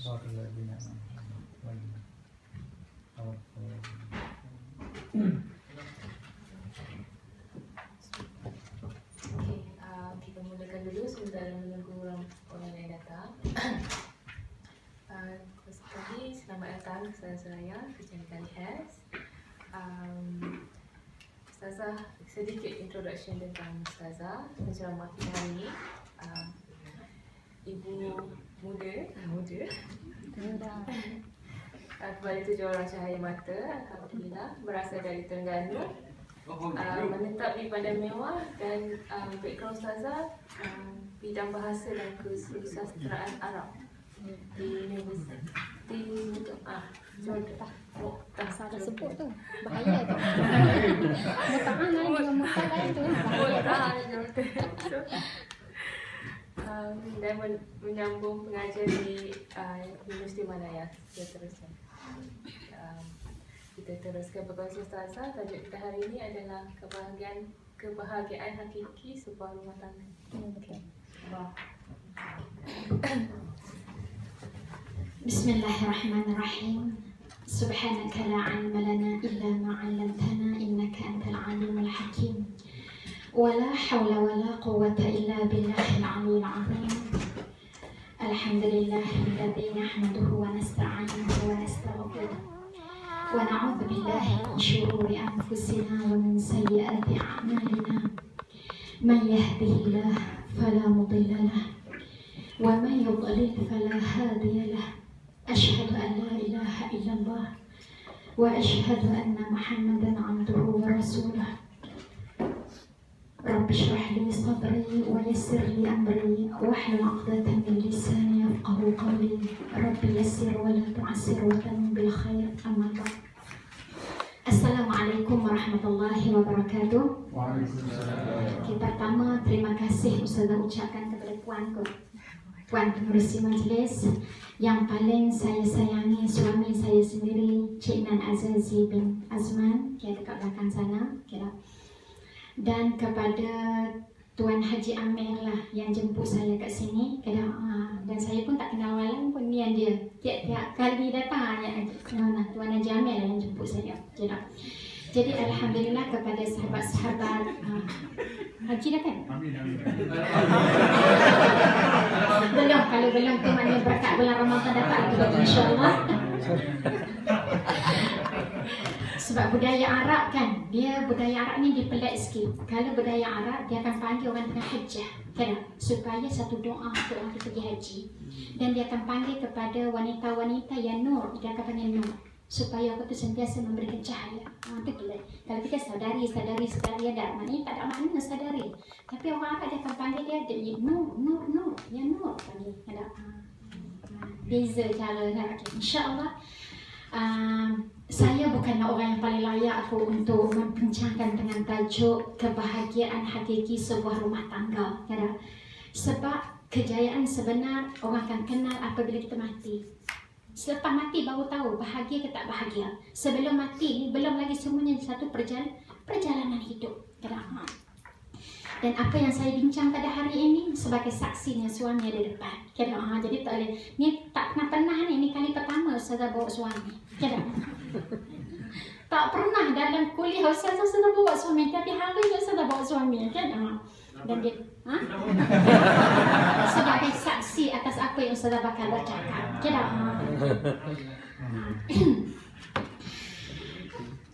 Kita mulakan dulu sebentar menunggu orang yang datang. Sekali selamat datang ke saya kecantikan S. Ustazah, sedikit introduction tentang Ustazah penceramah kita hari ini. Ibu muda kepada 7 orang cahaya mata, alhamdulillah, berasal dari Terengganu, menetap di Bandar Mewah dan background Ustazah bidang bahasa dan kesusastraan Arab di Universiti Jordan. Tak salah sebut tu, bahaya tu. Mutahan lain dengan mutah lain tu, bahaya tu. Dan menyambung pengajar di Universiti Malaya seterusnya. Kita teruskan berkongsi Ustazah. Tajuk kita hari ini adalah kebahagiaan hakiki sebuah rumah tangga. Bismillahirrahmanirrahim. Subhanaka la ilma lana illa ma 'allamtana innaka antal alimul hakim. Wala hawla wala quwwata illa billahil 'aliyyil 'azim. Alhamdulillahilladzi nahmaduhu wa nasta'inuhu wa nastaghfiruh. Wa na'udzu billahi min shururi anfusina wa min sayyiati a'malina. Man yahdihillahu fala mudilla lahu wa man yudlil fala hadiya lahu. أشهد أن لا إله إلا الله وأشهد أن محمدا عبده ورسوله. رب اشرح لي صدري ويسر لي أمري واحلل عقدة من لساني يفقهوا قولي. رب يسر ولا تعسر وتمم بالخير. أما بعد. Assalamualaikum warahmatullahi wabarakatuh. Waalaikumsalam. Pertama, terima kasih Ustazah ucapkan kepada Puan pengurusi majlis yang paling saya sayangi, suami saya sendiri, Cik Nan Azazi bin Azman, dekat belakang sana, dan kepada Tuan Haji Amir lah yang jemput saya kat sini, dan saya pun tak kenal walang pun, ni yang dia tiap-tiap kali datang Tuan Haji Amir lah yang jemput saya. Jadi alhamdulillah kepada sahabat-sahabat Haji dah kan? Belum, kalau belum tu maknanya berkat bulan Ramadan dapat juga insyaAllah. Sebab budaya Arab kan, budaya Arab ni dia pelik sikit. Kalau budaya Arab, dia akan panggil orang tengah hajjah, kan? Supaya satu doa untuk orang pergi haji. Dan dia akan panggil kepada wanita-wanita yang nur, dia akan panggil nur, supaya aku tu sentiasa memberikan cahaya. Itu pelik. Kalau kita sadari ada, maknanya tak ada makna sadari. Tapi orang Arab dia akan panggil dia nur, ya nur panggil. Ada beza cara nak. InsyaAllah saya bukanlah orang yang paling layak untuk membincangkan dengan tajuk kebahagiaan hakiki sebuah rumah tangga. Sebab kejayaan sebenar orang akan kenal apabila kita mati. Selepas mati baru tahu bahagia ke tak bahagia. Sebelum mati ni belum lagi semuanya satu perjalanan hidup. Dan apa yang saya bincang pada hari ini sebagai saksinya suami ada depan. Jadi tak boleh. Ni tak pernah ni kali pertama Ustazah bawa suami. Tak pernah dalam kuliah Ustazah bawa suami. Tapi hari ni Ustazah bawa suami. Dan dia sebagai saksi atas apa yang Ustazah bakal bercakap.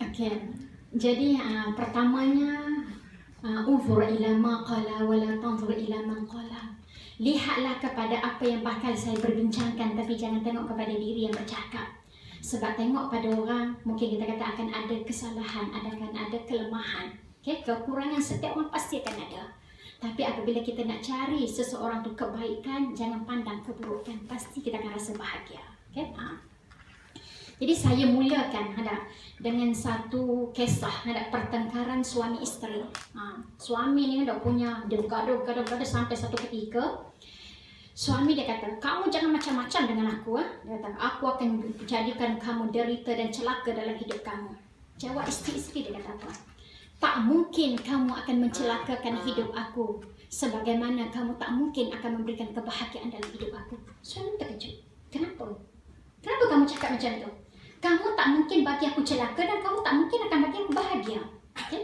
Okey. Jadi pertamanya unzur ila ma qala wa la tanzur ila man qala. Lihatlah kepada apa yang bakal saya berbincangkan, tapi jangan tengok kepada diri yang bercakap. Sebab tengok pada orang, mungkin kita kata akan ada kesalahan, akan ada kelemahan. Kekurangan setiap orang pasti akan ada. Tapi apabila kita nak cari seseorang tu kebaikan, jangan pandang keburukan, pasti kita akan rasa bahagia. Jadi saya mulakan dengan satu kisah pertengkaran suami isteri. Suami ni punya, dia bergaduh sampai satu ketika suami dia kata, kamu jangan macam-macam dengan aku. Dia kata, aku akan jadikan kamu derita dan celaka dalam hidup kamu. Jawab isteri-isteri dia kata apa? Tak mungkin kamu akan mencelakakan hidup aku, sebagaimana kamu tak mungkin akan memberikan kebahagiaan dalam hidup aku. Suami terkejut. Kenapa Kenapa? Kenapa kamu cakap macam tu? Kamu tak mungkin bagi aku celaka dan kamu tak mungkin akan bagi aku bahagia. Okay?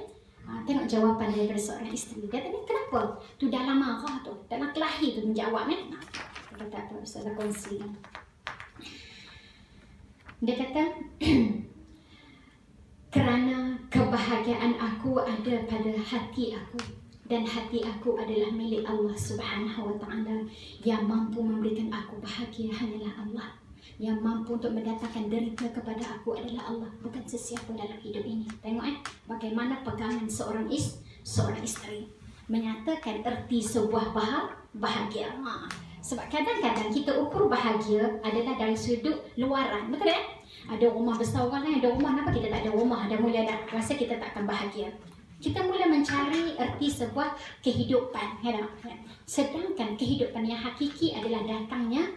Tengok jawapan daripada seorang isteri. Dia tanya, kenapa? Tu dalam marah tu, dalam kelahi tu menjawab. Dia tak tahu, saya kongsi. Dia kata, kerana kebahagiaan aku ada pada hati aku. Dan hati aku adalah milik Allah Subhanahu Wa Taala. Yang mampu memberikan aku bahagia hanyalah Allah. Yang mampu untuk mendatangkan derita kepada aku adalah Allah, bukan sesiapa dalam hidup ini. Tengok bagaimana pegangan seorang isteri menyatakan erti sebuah bahagia. Sebab kadang-kadang kita ukur bahagia adalah dari sudut luaran, betul kan? Ada rumah besar orang lain, ada rumah, kenapa kita tak ada rumah? Dah mula dah rasa kita takkan bahagia. Kita mula mencari erti sebuah kehidupan, sedangkan kehidupan yang hakiki adalah datangnya,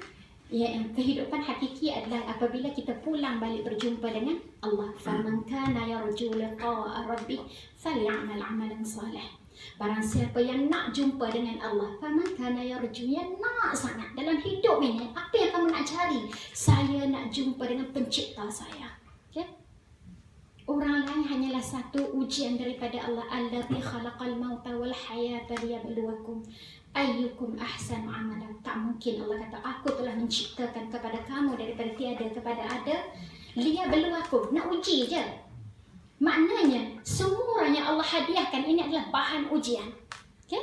kehidupan hakiki adalah apabila kita pulang balik berjumpa dengan Allah. Faman kana yarju liqa'a rabbih falyamal 'amalan salih. Barang siapa yang nak jumpa dengan Allah, faman kana yarju, yang nak sangat dalam hidup ini, apa yang kamu nak cari? Saya nak jumpa dengan pencipta saya. Okay? Orang lain hanyalah satu ujian daripada Allah. Allazi khalaqal mauta wal hayata liyabluwakum ayyukum ahsanu amala. Tak mungkin Allah kata, aku telah menciptakan kepada kamu daripada tiada kepada ada, liyabluwakum, nak uji je. Maknanya semua orang yang Allah hadiahkan ini adalah bahan ujian. Okay?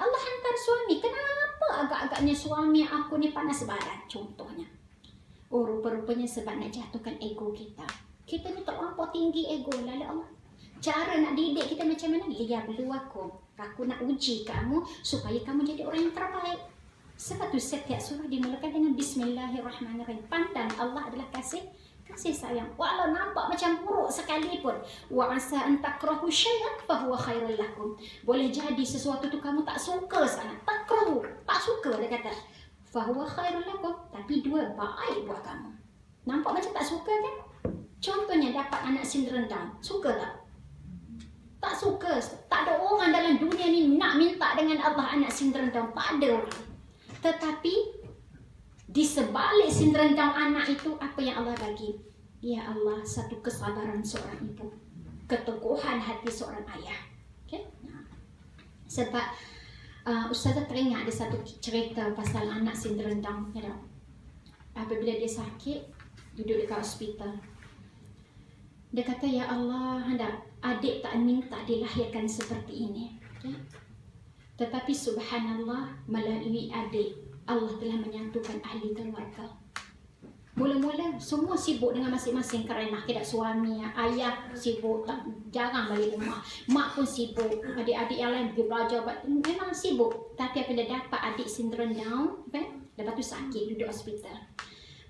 Allah hantar suami. Kenapa agak-agaknya suami aku ni panas baran? Contohnya, rupa-rupanya sebab nak jatuhkan ego kita. Kita ni terlampau tinggi ego lah Allah. Cara nak didik kita macam mana? Liyabluwakum. Aku nak uji kamu supaya kamu jadi orang yang terbaik. Sebab tu setiap surah dimulakan dengan Bismillahirrahmanirrahim. Pandang Allah adalah kasih sayang. Walau nampak macam buruk sekalipun. Wa asa an takrahu syai'an fa huwa khairul lakum. Boleh jadi sesuatu tu kamu tak suka sangat. Takrahu, tak suka dia kata. Fa huwa khairul lakum, tapi dua baik buat kamu. Nampak macam tak suka kan? Contohnya dapat anak sindrom Down. Suka tak? Tak suka. Tak ada orang dalam dunia ni nak minta dengan Allah anak sindrom Down. Tak ada orang. Tetapi di sebalik sindrom Down anak itu, apa yang Allah bagi? Ya Allah, satu kesabaran seorang ibu, keteguhan hati seorang ayah. Okay? Sebab Ustazah teringat ada satu cerita pasal anak sindrom Down. Apabila dia sakit, duduk dekat hospital, dia kata, ya Allah, hendak adik tak minta dilahirkan seperti ini. Okay? Tetapi subhanallah, melalui adik, Allah telah menyatukan ahli keluarga. Mula-mula semua sibuk dengan masing-masing kerana tidak suami, ayah sibuk, jarang balik rumah. Mak pun sibuk, adik-adik yang lain pergi belajar, memang sibuk. Tapi apabila dapat adik sindrom Down, kan? Lepas tu sakit, duduk hospital.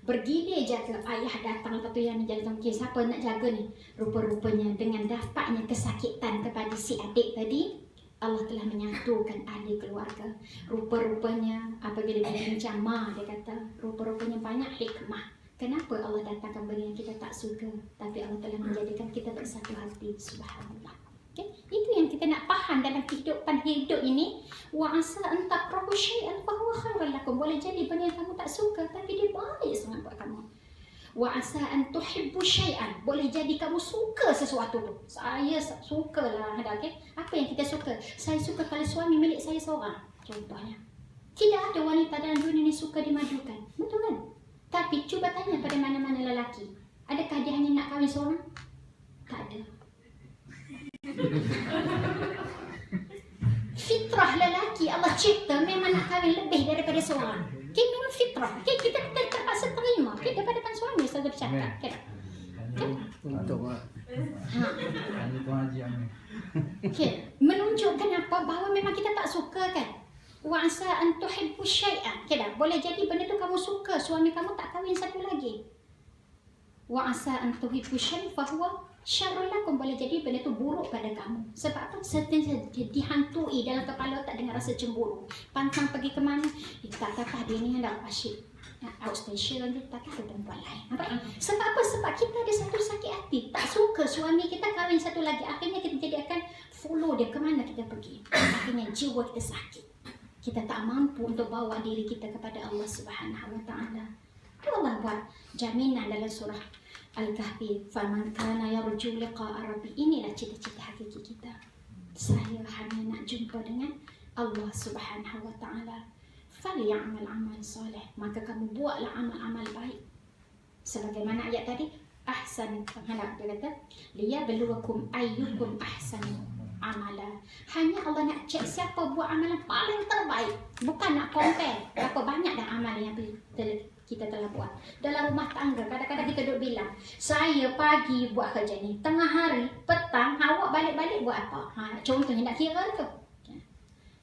Bergilir jaga, ayah datang, lepas tu yang menjadi tangkir, siapa nak jaga ni? Rupa-rupanya dengan dapatnya kesakitan kepada si adik tadi, Allah telah menyatukan ahli keluarga. Rupa-rupanya apabila dia bincang, dia kata, rupa-rupanya banyak hikmah. Kenapa Allah datangkan benda yang kita tak suka, tapi Allah telah menjadikan kita bersatu hati. Subhanallah. Okay? Itu yang kita nak faham dalam kehidupan hidup ini. Wa asa an takrahu syai'an fa huwa khairul lakum. Boleh jadi benda yang kamu tak suka, tapi dia baik sangat buat kamu. Wa asa an tuhibbu syai'an. Boleh jadi kamu suka sesuatu tu. Saya sukalah, okay? Apa yang kita suka? Saya suka kalau suami milik saya seorang, contohnya. Tidak ada wanita dalam dunia ini suka dimajukan, betul kan? Tapi cuba tanya pada mana-mana lelaki, adakah dia hanya nak kahwin seorang? Tak ada. Fitrah lelaki Allah cipta memang nak kahwin lebih daripada seorang. Okay, memang fitrah. Okay, kita terpaksa terima. Okay, daripada depan suami saya bercakap. Okay. Okay, menunjukkan apa? Bahawa memang kita tak suka kan? Wa asa an tuhibbu syai'an. Okay dah, boleh jadi benda tu kamu suka, suami kamu tak kahwin satu lagi. Wa asa an tuhibbu syai'an fa huwa syarrul lakum. Boleh jadi benda tu buruk pada kamu. Sebab apa? Setiap dihantui dalam kepala tak dengan rasa cemburu. Pantang pergi ke mana? Tak kata dia ni hendak asyik outstation dia, tak kata perempuan lain. Sebab apa? Sebab kita ada satu sakit hati, tak suka suami kita kahwin satu lagi. Akhirnya kita jadi akan follow dia ke mana kita pergi. Akhirnya jiwa kita sakit. Kita tak mampu untuk bawa diri kita kepada Allah Subhanahu Wa Taala. Allah buat Jaminan dalam surah Al-Kahfi, faman kana yarju liqa'a rabbi. Inilah cita-cita hakiki kita. Saya hanya nak jumpa dengan Allah Subhanahu wa taala. Falyamal amal soleh. Maka kamu buatlah amal-amal baik. Sebagaimana ayat tadi, ahsan, hendak dia kata, liyabluwakum ayyukum ahsanu amala. Hanya Allah nak cek siapa buat amalan paling terbaik. Bukan nak compare berapa banyak dah amal yang kita telah buat. Dalam rumah tangga, kadang-kadang kita duduk bilang, saya pagi buat kerja ni, tengah hari, petang, awak balik-balik buat apa? Contohnya nak kira tu.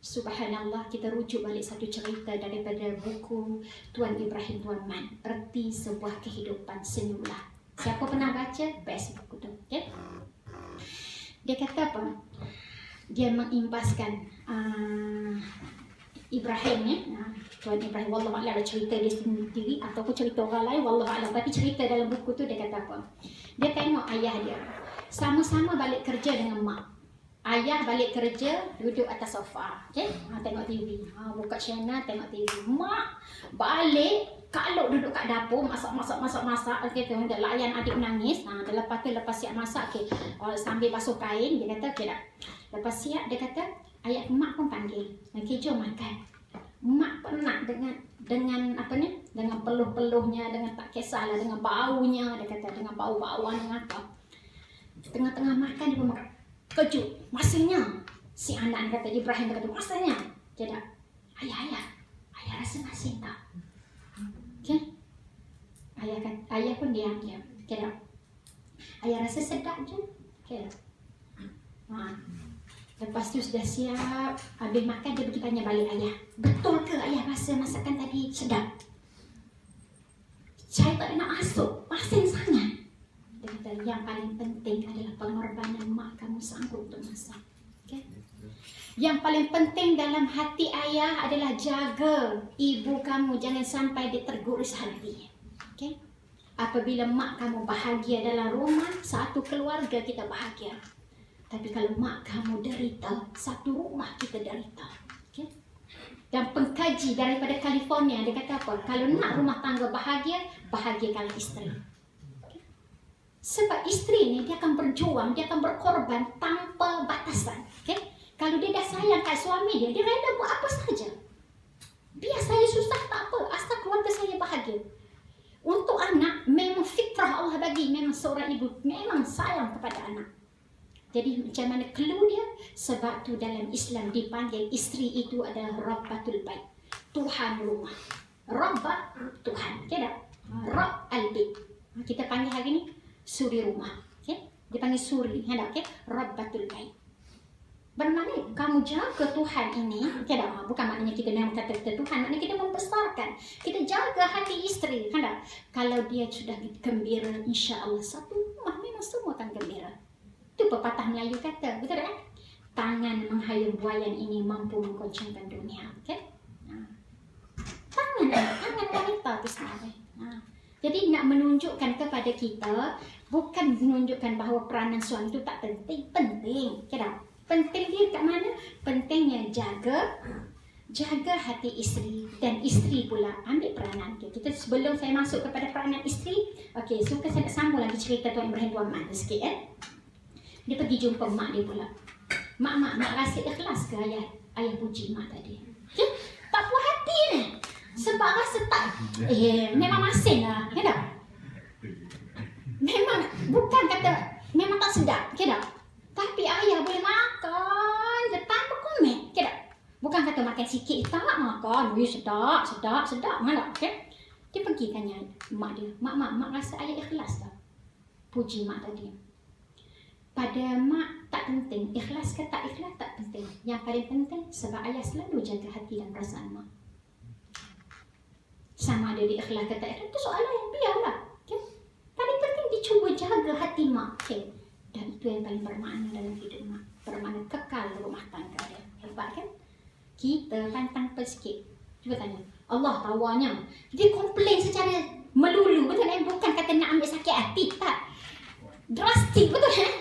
Subhanallah, kita rujuk balik satu cerita daripada buku Tuan Ibrahim Tuan Man, Erti Sebuah Kehidupan Senyumlah. Siapa pernah baca? Best buku tu. Okay? Dia kata apa? Dia mengimbaskan Ibrahim ni, Tuan Ibrahim, wallahualam, ada cerita dia sendiri ataupun cerita orang lain, wallahualam, tapi cerita dalam buku tu dia kata apa? Dia tengok ayah dia sama-sama balik kerja dengan mak. Ayah balik kerja, duduk atas sofa, okay? Tengok TV, buka channel, tengok TV. Mak balik, kalau duduk kat dapur, masak, okay, dia layan adik nangis. Lepas siap masak, okay, sambil basuh kain, dia kata, okay dah. Lepas siap, dia kata, ayah mak pun panggil, okay, jom makan. Mak penat dengan apa ni, dengan peluh-peluhnya, dengan tak kisahlah, dengan baunya, dia kata, dengan bau-bauan, dengan apa. Tengah-tengah makan, dia pun makan. Kejut, masanya si anak ni kata, Ibrahim kata, masanya. Dia dah, ayah rasa masin tak? Okay? Ayah pun diam. Okay dah, ayah rasa sedap je. Okay dah. Lepas tu sudah siap, habis makan, dia pergi tanya balik ayah, betul ke ayah rasa masakan tadi sedap? Saya tak nak masuk, masin sangat. Dia kata, yang paling penting adalah pengorbanan mak kamu sanggup untuk masak. Okay? Yang paling penting dalam hati ayah adalah jaga ibu kamu jangan sampai dia tergurus hati. Okay? Apabila mak kamu bahagia dalam rumah, satu keluarga kita bahagia. Tapi kalau mak kamu derita, satu rumah kita derita. Okay? Dan pengkaji daripada California, dia kata apa? Kalau nak rumah tangga bahagia, bahagiakanlah isteri. Sebab isteri ni dia akan berjuang, dia akan berkorban tanpa batasan. Okay? Kalau dia dah sayang kat suami dia rela buat apa saja. Biar saya susah tak apa, asal keluarga saya bahagia. Untuk anak, memang fitrah Allah bagi, memang seorang ibu memang sayang kepada anak. Jadi macam mana clue dia? Sebab tu dalam Islam dipanggil isteri itu adalah Rabbatul Bait, Tuhan rumah. Rabbah, Tuhan. Okay tak? Rabb al-Bait. Kita panggil hari ni suri rumah, okay? Dia panggil suri, okay? Rabbatul Bait. Bermakna kamu jaga Tuhan ini, okay tak? Bukan maknanya kita memang kata Tuhan, maknanya kita membesarkan. Kita jaga hati isteri, tak? Kalau dia sudah gembira, insya Allah satu rumah memang semua akan gembira. Itu pepatah Melayu kata, betul tak? Tangan menghayung buayan ini mampu menggoncangkan dunia, okay? Tangan wanita itu sebenarnya. Jadi nak menunjukkan kepada kita, bukan menunjukkan bahawa peranan suami itu tak penting. Penting, kira. Penting dia kat mana? Pentingnya jaga hati isteri, dan isteri pula ambil peranan dia. Kita sebelum saya masuk kepada peranan isteri, okey, suka saya nak sambung lagi cerita Tuan Ibrahim Tuan Man sikit ya. Dia pergi jumpa mak dia pula. Mak rasa ikhlas ke ayah puji mak tadi? Okay? Tak puas hati ni. Sebab rasa tak, memang masin lah, ya tak? Memang, bukan kata, memang tak sedap, ya tak? Tapi ayah boleh makan, dia tanpa komen, ya tak? Bukan kata makan sikit, tak makan, sedap, mana, okay? Dia pergi tanya mak dia, mak rasa ayah ikhlas tak? Puji mak tadi. Pada mak tak penting, ikhlas ke tak ikhlas tak penting. Yang paling penting, sebab ayah selalu jaga hati dan perasaan mak. Sama ada dia ikhlas ke tak ikhlas, itu soalan yang biarlah. Okay? Paling penting dia cuba jaga hati mak. Okay? Dan itu yang paling bermakna dalam hidup mak. Bermakna kekal rumah tangga dia. Hebat kan? Kita pantang sikit. Cuba tanya. Allah tawanya. Dia komplain secara melulu. Betul kan? Bukan kata nak ambil sakit hati. Tak. Drastik. Betul kan?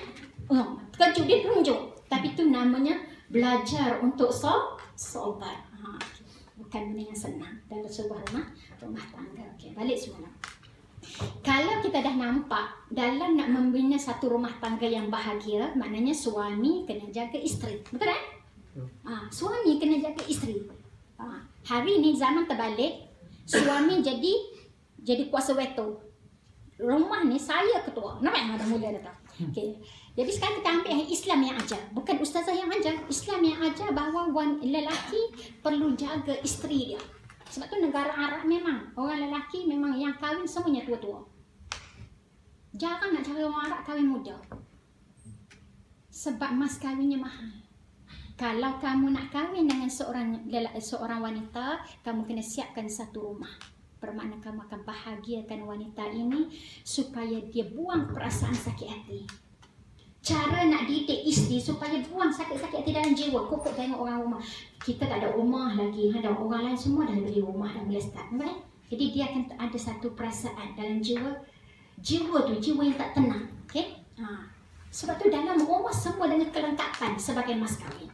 Terkejut dia tunjuk. Tapi itu namanya belajar untuk sobat. Bukan benda yang senang dalam sebuah rumah tangga. Okay, balik semula. Kalau kita dah nampak dalam nak membina satu rumah tangga yang bahagia, maknanya suami kena jaga isteri. Betul kan? Suami kena jaga isteri. Hari ni zaman terbalik, suami jadi kuasa veto. Rumah ni saya ketua. Nampak yang ada mulia datang. Okay. Jadi sekarang kita ambil yang Islam yang ajar. Bukan ustazah yang ajar. Islam yang ajar bahawa lelaki perlu jaga isteri dia. Sebab tu negara Arab memang orang lelaki memang yang kahwin semuanya tua-tua. Jarang nak cari orang Arab kahwin muda. Sebab mas kahwinnya mahal. Kalau kamu nak kahwin dengan seorang wanita, kamu kena siapkan satu rumah. Bermakna kamu akan bahagiakan wanita ini supaya dia buang perasaan sakit hati. Cara nak didik isteri supaya buang sakit-sakit hati dalam jiwa. Kok tengok orang rumah, kita tak ada rumah lagi, ada orang lain semua dah beli rumah, dah boleh start, kan? Jadi dia akan ada satu perasaan dalam jiwa tu, jiwa yang tak tenang, okay? Sebab tu dalam rumah semua dengan kelengkapan sebagai mas kahwin.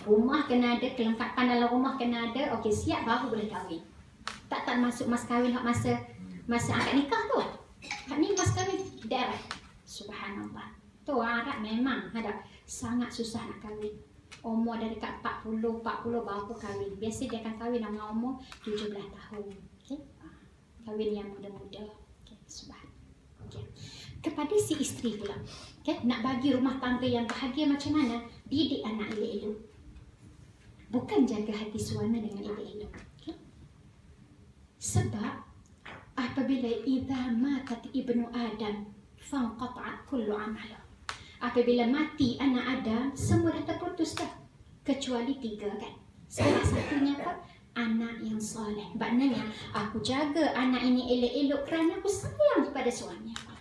Rumah kena ada, kelengkapan dalam rumah kena ada, okey siap baru boleh kahwin. Tak masuk mas kahwin masa akad nikah tu. Hak ni mas kahwin direct. Subhanallah. Tu Arab memang ada sangat susah nak kahwin. Umur dari dekat 40 baru kahwin. Biasa dia akan kahwin dengan umur 17 tahun. Okey. Kahwin yang muda-muda. Okey, subhanallah. Okey. Kepada si isteri pula. Okey, nak bagi rumah tangga yang bahagia macam mana? Didik anak elok-elok. Bukan jaga hati suami dengan elok-elok. Okey. Sebab apabila idza matat ibnu Adam fanqata'a kullu amalah. Apabila mati anak Adam, semua dah terputus dah. Kecuali 3 kan. Salah satunya apa? Anak yang soleh. Maknanya aku jaga anak ini elok-elok kerana aku sayang kepada suami aku.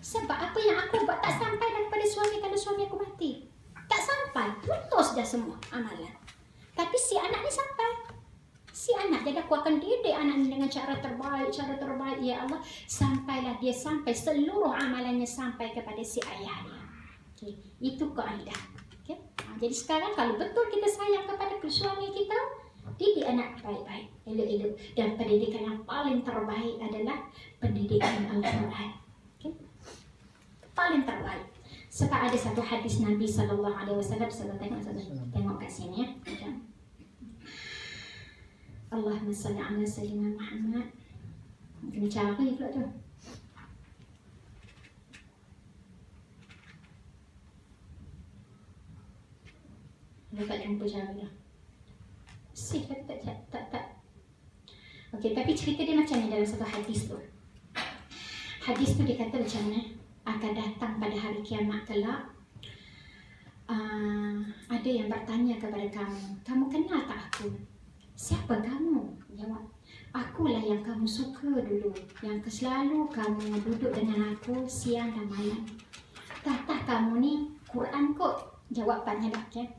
Sebab apa yang aku buat tak sampai dah kepada suami kalau suami aku mati. Tak sampai. Putus dah semua amalan. Tapi si anak ni sampai. Si anak, jadi aku akan didik anak ni dengan cara terbaik, ya Allah, sampailah dia sampai seluruh amalannya sampai kepada si ayah dia. Okay. Itu kaedah. Okay. Jadi sekarang kalau betul kita sayang kepada suami kita, didik anak baik-baik, elok-elok. Dan pendidikan yang paling terbaik adalah pendidikan Al-Quran. Okay. Paling terbaik. Sebab ada satu hadis Nabi SAW, saya tengok kat sini ya. Allahumma salli ala sayyidina Muhammad. Kena cara apa pula tu? Dah tak jumpa cara dah. Tak. Okey, tapi cerita dia macam ni dalam satu hadis tu. Hadis tu dia kata macam ni, akan datang pada hari kiamat kelak. Ada yang bertanya kepada kamu kenal tak aku? Siapa kamu? Jawab, akulah yang kamu suka dulu, yang selalu kamu duduk dengan aku siang dan malam. Kata kamu ni Quran kot? Jawapannya dah, okay?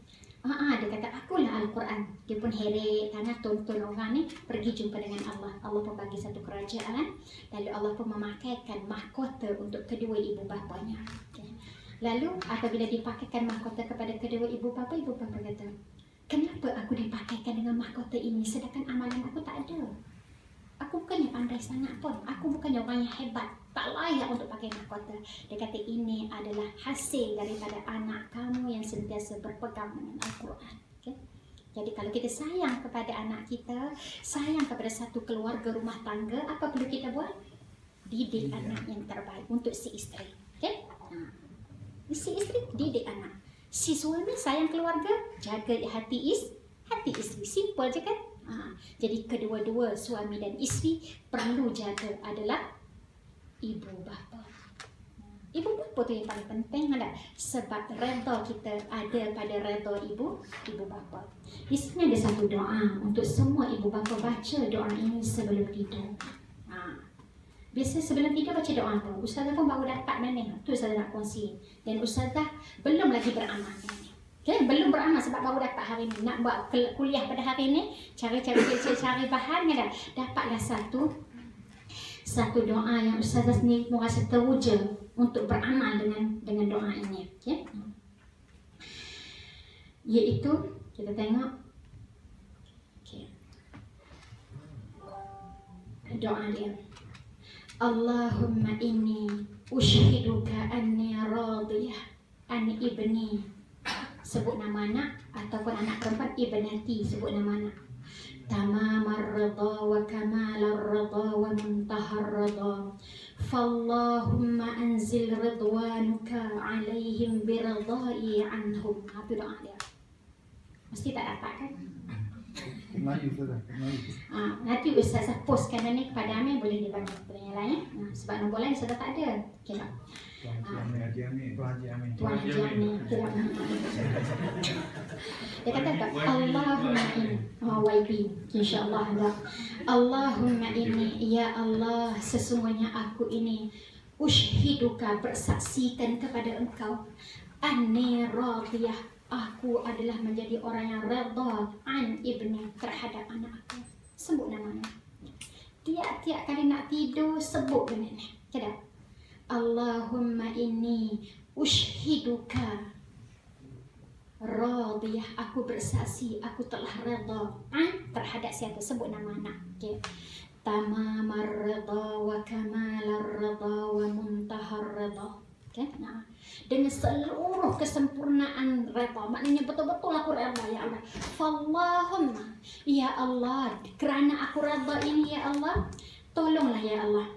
Dia kata akulah Al-Quran. Dia pun heret karena tonton orang ni pergi jumpa dengan Allah. Allah pun bagi satu kerajaan, lalu Allah pun memakaikan mahkota untuk kedua ibu bapanya. Okay? Lalu apabila dipakaikan mahkota kepada kedua ibu bapa kata, kenapa aku dipakaikan dengan mahkota ini sedangkan amalan aku tak ada? Aku bukannya pandai sangat pun. Aku bukannya orang yang hebat. Tak layak untuk pakai mahkota. Dia kata ini adalah hasil daripada anak kamu yang sentiasa berpegang dengan Al-Quran. Okay? Jadi kalau kita sayang kepada anak kita, sayang kepada satu keluarga rumah tangga, apa perlu kita buat? Didik anak yang terbaik untuk si isteri. Okay? Si isteri didik anak. Si suami sayang keluarga, jaga hati isteri. Simple je kan? Jadi kedua-dua suami dan isteri perlu jaga adalah ibu bapa. Ibu bapa tu yang paling penting ada. Sebab redha kita ada pada redha ibu bapa. Di sini ada satu doa untuk semua ibu bapa baca doa ini sebelum tidur. Biasa sebelum tidur baca doa tu. Ustazah pun baru dapat mana tu Ustazah nak kongsi. Dan Ustazah belum lagi beramal ni. Okay, belum beramal sebab baru dapat hari ni. Nak buat kuliah pada hari ni, cari bahan dah. Dapatlah satu doa yang Ustazah sendiri merasa teruja untuk beramal dengan doa ini. Okay? Iaitu kita tengok doa dia. Allahumma inni ushiduka anni radiyah an ibni, sebut nama anak ataupun anak perempuan, ibnati sebut nama anak, tamamar rida wa kamalar rida wa muntahar rida, fallahumma anzil ridwanuka alaihim biridai anhum. Itu doa dia. Mesti tak dapat kan? Melayu tu dah, Melayu. Nanti Ustazah postkan ni kepada Amir, boleh dibantu kepada yang lain. Sebab nombor lain Ustazah tak ada. Okay tak? Tuan Haji Amir. Tuan Haji Amir. Dia kata tak? Allahumma inni. YB. InsyaAllah ada. Allahumma inni. Ya Allah, sesungguhnya aku ini ushiduka, bersaksikan kepada engkau, anni radiyah, aku adalah menjadi orang yang redha an ibni, terhadap anak aku. Sebut namanya. Tiap-tiap kali nak tidur sebut benda ni. Kedap. Allahumma inni ushiduka radiyah, aku bersaksi aku telah redha an terhadap siapa, sebut nama anak. Okey. Tamamar redha wa kamalar redha wa muntahar redha. Okay? Nah, dengan seluruh kesempurnaan redha, maknanya betul-betul aku redha ya Allah. Fallahumma, ya Allah, kerana aku redha ini ya Allah, tolonglah ya Allah.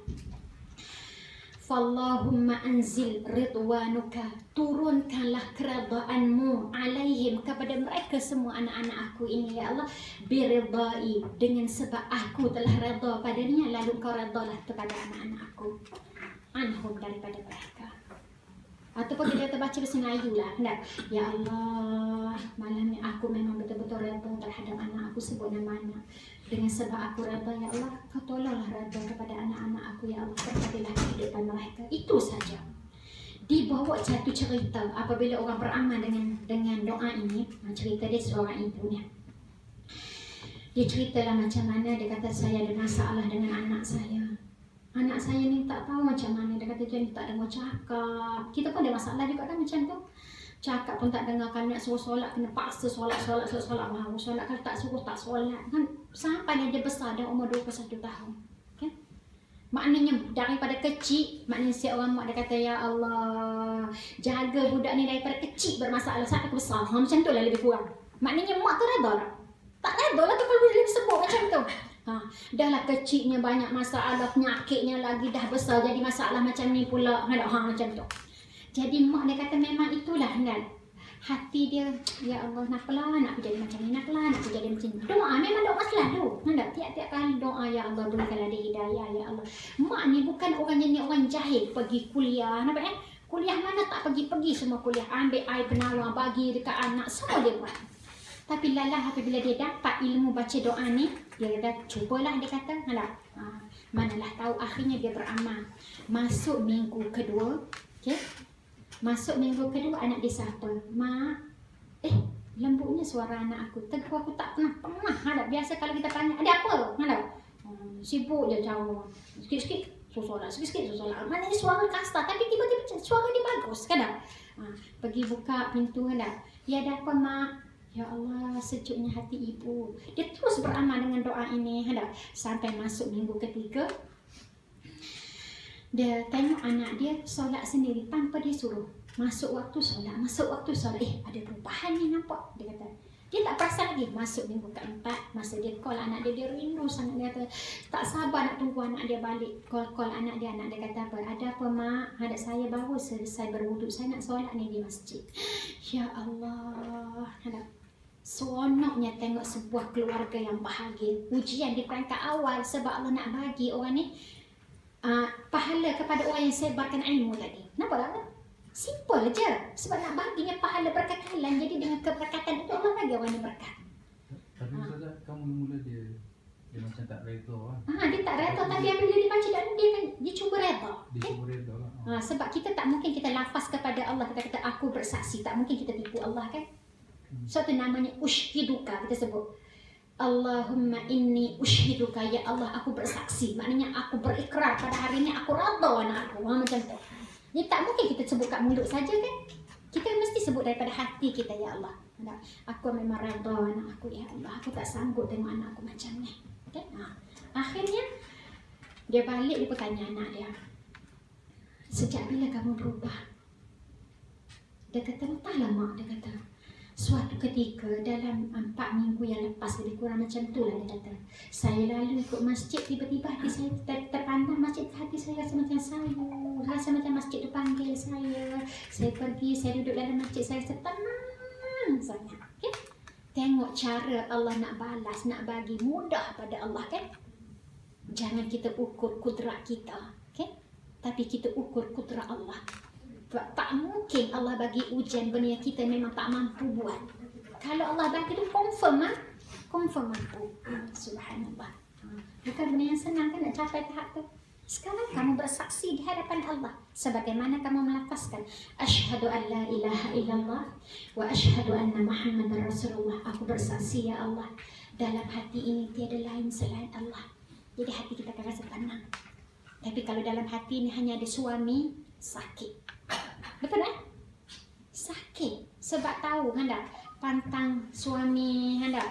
Fallahumma anzil ridwanuka, turunkanlah keredaanmu alaihim, kepada mereka semua anak-anak aku ini ya Allah, biridai, dengan sebab aku telah redha padanya, lalu kau redalah kepada anak-anak aku, anhum, daripada mereka. Ataupun kita terbaca bahasa Melayu lah, hendak. Ya Allah, malam ni aku memang betul-betul redha terhadap anak aku, sebut nama anak. Dengan sebab aku redha ya Allah, kau tolonglah redha kepada anak-anak aku ya Allah, berkatilah kehidupan mereka. Itu saja. Dibawa satu cerita apabila orang beramal dengan doa ini. Cerita dia seorang ibu ni. Dia ceritalah macam mana, dia kata saya ada masalah dengan anak saya. Anak saya ni tak tahu macam mana. Dia kata dia tak dengar cakap. Kita pun ada masalah juga kan macam tu. Cakap pun tak dengar, kan nak suruh solat kena paksa solat. Mau solat, kalau tak suruh tak solat kan. Sampai dia besar, dia umur 21 tahun. Okay? Maknanya daripada kecil, maknanya si orang mak dia kata ya Allah, jaga budak ni daripada kecil bermasalah sampai ke besar. Macam tu lah lebih kurang. Maknanya mak tu redha tak? Tak redha lah tu kalau boleh sebut macam tu. Dahlah kecilnya banyak masalah, penyakitnya lagi dah besar jadi masalah macam ni pula. Macam tu. Jadi mak dia kata memang itulah kan. Hati dia, ya Allah, naklah nak aku jadi macam ni, naklah nak aku jadi macam ni. Doa memang doa selalu. Tiap-tiap kali doa, ya Allah berikanlah dia hidayah ya Allah. Mak ni bukan orang jenis orang jahil pergi kuliah, nampak kuliah mana tak pergi semua kuliah, ambil air penawar bagi dekat anak, semua dia buat. Tapi lalah apabila dia dapat ilmu baca doa ni, dia kata cubalah, dia kata manalah tahu, akhirnya dia beramal. Masuk minggu kedua, okey. Masuk minggu kedua, anak dia sapa, mak, lembutnya suara anak aku, tegur aku tak pernah. Biasa kalau kita tanya ada apa, sibuk je jawab, sikit-sikit solat, sikit-sikit solat. Maknanya suara kasar tapi tiba-tiba suara dia bagus kadang. Pergi buka pintu, ya ada apa mak? Ya Allah, sejuknya hati ibu. Dia terus beramal dengan doa ini. Sampai masuk minggu ketiga, dia tengok anak dia solat sendiri tanpa dia suruh. Masuk waktu solat. Ada perubahan ni nampak. Dia kata, dia tak perasan lagi. Masuk minggu keempat, masa dia call anak dia rindu sangat. Dia kata, tak sabar nak tunggu anak dia balik. Call anak dia kata apa? Ada apa mak? Saya baru selesai berwuduk, saya nak solat ni di masjid. Ya Allah. Seronoknya tengok sebuah keluarga yang bahagia. Ujian di perangkat awal sebab Allah nak bagi orang ni pahala kepada orang yang sebarkan ilmu tadi. Nampak tak? Simple je. Sebab nak baginya pahala berkekalan. Jadi dengan keberkatan itu Allah bagi orang yang berkat. Tapi Ustazah, kamu mula dia macam tak redha lah. Dia tak redha, tapi apabila dia baca dan dia cuba redha. Dia cuba redha lah. Sebab kita tak mungkin kita lafaz kepada Allah, kita kata aku bersaksi. Tak mungkin kita tipu Allah kan. So tu namanya ushiduka, kita sebut Allahumma inni ushiduka, ya Allah aku bersaksi. Maknanya aku berikrar pada hari ini aku redha anak aku. Macam tu. Jadi tak mungkin kita sebut kat mulut saja kan. Kita mesti sebut daripada hati kita, ya Allah. Aku memang redha anak aku ya Allah. Aku tak sanggup tengok anak aku macam ni. Okay? Akhirnya Dia balik, dia bertanya anak dia, sejak bila kamu berubah? Dia kata, entahlah mak, dia kata. Suatu ketika dalam 4 minggu yang lepas, lebih kurang macam tu lah dia kata, saya lalu ikut masjid, tiba-tiba hati saya terpandang masjid, hati saya rasa macam sayu, rasa macam masjid tu panggil saya pergi, saya duduk dalam masjid, saya tenang sangat. Okay? Tengok cara Allah nak balas, nak bagi mudah pada Allah kan. Jangan kita ukur kudrat kita, okay? Tapi kita ukur kudrat Allah. Tak mungkin Allah bagi ujian benda yang kita memang tak mampu buat. Kalau Allah bagi tu confirm mampu. Subhanallah. Bukan benda yang senang kan nak capai tahap tu. Sekarang kamu bersaksi di hadapan Allah sebagaimana kamu melafazkan asyhadu an la ilaha illallah wa asyhadu anna Muhammadar Rasulullah. Aku bersaksi ya Allah, dalam hati ini tiada lain selain Allah. Jadi hati kita akan rasa tenang. Tapi kalau dalam hati ini hanya ada suami, sakit. Betul kan? Sakit. Sebab tahu kan tak, pantang suami kan tak,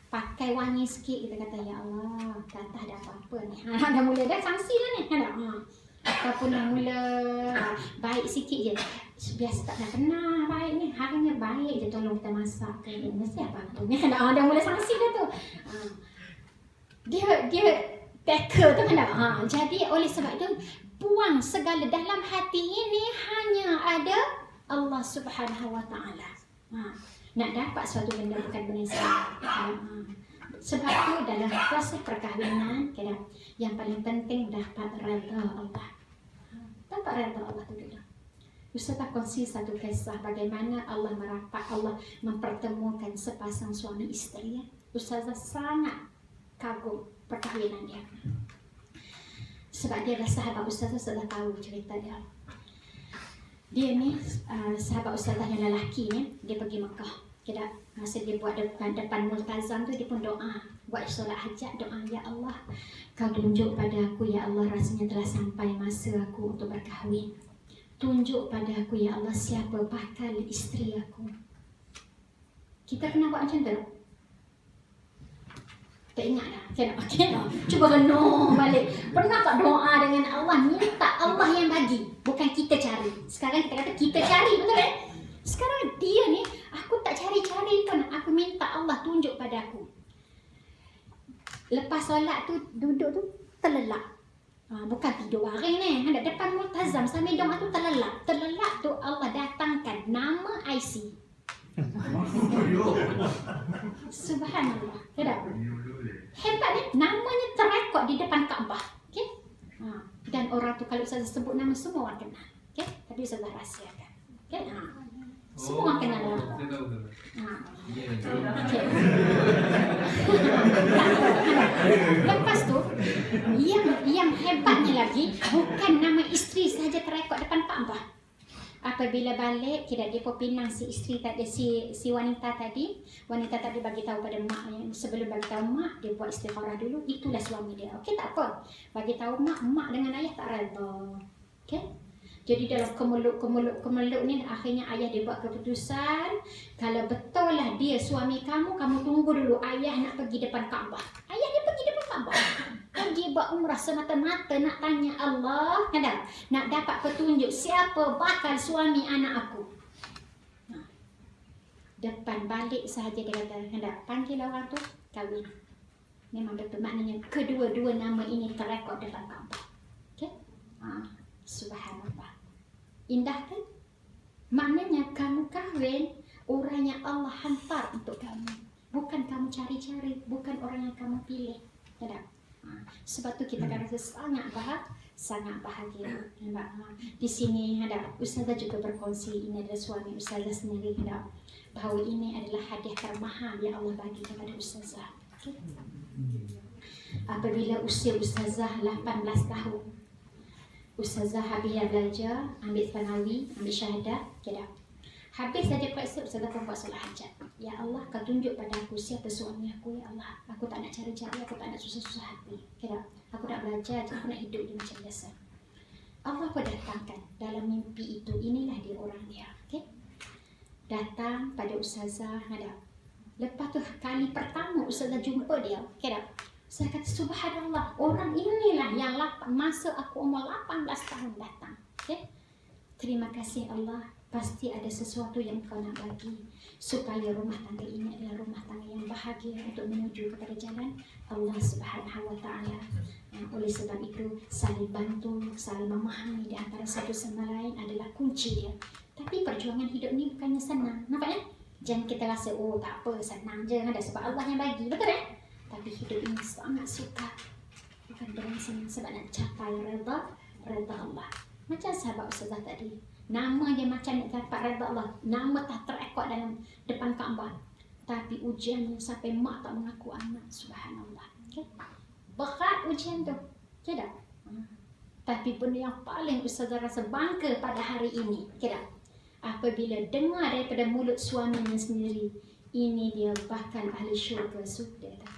pakai wangi sikit, kita kata ya Allah, kata ada apa-apa ni. Dah mula dah sanksi dah ni kan tak? Ataupun dah mula baik sikit je. Biasa tak dah pernah baik ni, harinya baik je tolong kita masak ke ni. Mesti apa-apa ni kan tak? Dah mula sanksi dah tu. Dia tackle tu kan tak? Jadi oleh sebab itu, buang segala dalam hati ini hanya ada Allah Subhanahu Wa Taala. Nak dapat suatu benda bukan benda salah. Sebab tu dalam proses perkahwinan, yang paling penting dapat redha Allah. Dapat redha Allah tu dulu. Ustazah kongsi satu kisah bagaimana Allah merapat, Allah mempertemukan sepasang suami isteri. Ustazah sangat kagum perkahwinan dia. Sebab dia adalah sahabat Ustazah, sudah tahu cerita dia. Dia ni sahabat Ustazah yang lelaki ni, dia pergi Mekah. Masa dia buat depan multazam tu, dia pun doa, buat solat hajat, doa, ya Allah, kau tunjuk pada aku ya Allah, rasanya telah sampai masa aku untuk berkahwin. Tunjuk pada aku ya Allah siapa bakal isteri aku. Kita kena buat macam tu. Tak ingat dah. Okay. Cuba renung balik. Pernah tak doa dengan Allah, minta Allah yang bagi, bukan kita cari. Sekarang kita kata kita cari, betul kan? Sekarang dia ni, aku tak cari-cari pun, aku minta Allah tunjuk pada aku. Lepas solat tu, duduk tu terlelap. Bukan tidur baring ni, ada depan multazam sambil doa tu terlelap. Terlelap tu Allah datangkan nama IC. Subhanallah. Hebat ni, namanya terekod di depan Kaabah. Okay? Dan orang tu kalau Ustazah sebut nama, semua orang kenal. Okay? Tapi Ustazah rahsiakan. Okay? Semua orang kenal orang tu. Okay. Lepas tu, yang hebatnya lagi, bukan nama isteri sahaja terekod depan Kaabah. Apabila balik, dia pun pinang si isteri tadi, si wanita tadi bagi tahu pada mak. Sebelum bagi tahu mak, dia buat istikharah dulu. Itulah suami dia. Okey, tak apa. Bagi tahu mak dengan ayah tak redha. Okey. Jadi dalam kemeluk ni, akhirnya ayah dia buat keputusan, kalau betul lah dia suami kamu tunggu dulu, ayah nak pergi depan Kaabah. Ayah dia pergi depan Kaabah, pergi buat umrah semata-mata nak tanya Allah, nak dapat petunjuk siapa bakal suami anak aku. Depan balik sahaja dia kata, panggil orang tu, kahwin. Memang betul, maknanya kedua-dua nama ini terekod depan Kaabah. Okay? Subhanallah. Indah kan? Maknanya kamu kahwin orang yang Allah hantar untuk kamu. Bukan kamu cari-cari, bukan orang yang kamu pilih. Sebab tu kita akan rasa sangat bahagia. Di sini Ustazah juga berkongsi, ini adalah suami Ustazah sendiri, bahawa ini adalah hadiah termahal yang Allah bagi kepada Ustazah. Okay? Apabila usia Ustazah 18 tahun, Ustazah habis belajar, ambil Thanawi, ambil syahadat, habis saja kuasa, Ustazah pun buat solat hajat. Ya Allah, kau tunjuk pada aku siapa suami aku, ya Allah. Aku tak nak cari-cari, aku tak nak susah-susah hati. Aku nak belajar, aku nak hidup dia macam biasa. Allah pun datangkan dalam mimpi itu, inilah dia orang dia. Okay? Datang pada Ustazah, Lepas tu kali pertama Ustazah jumpa dia, Saya kata subhanallah, orang inilah yang masa aku umur 18 tahun datang. Okay? Terima kasih Allah, pasti ada sesuatu yang kau nak bagi supaya rumah tangga ini adalah rumah tangga yang bahagia untuk menuju kepada jalan Allah Subhanahu wa taala. Oleh sebab itu, saling bantu, saling memahami di antara satu sama lain adalah kunci dia. Tapi perjuangan hidup ni bukannya senang. Nampak kan? Jangan kita rasa oh tak apa, senang je ada sebab Allah yang bagi. Betul kan? Tapi hidup ini sangat sukar, bukan dengan senang sebab nak capai redha Allah. Macam sahabat Ustazah tadi, nama dia macam nak dapat redha Allah, nama tak terekod dalam depan Kaabah, tapi ujiannya sampai mak tak mengaku anak. Subhanallah. Okay? Berat ujian tu, tidak? Tapi benda yang paling Ustazah rasa bangga pada hari ini, tidak? Apabila dengar daripada mulut suaminya sendiri, ini dia bahkan ahli syurga sudah.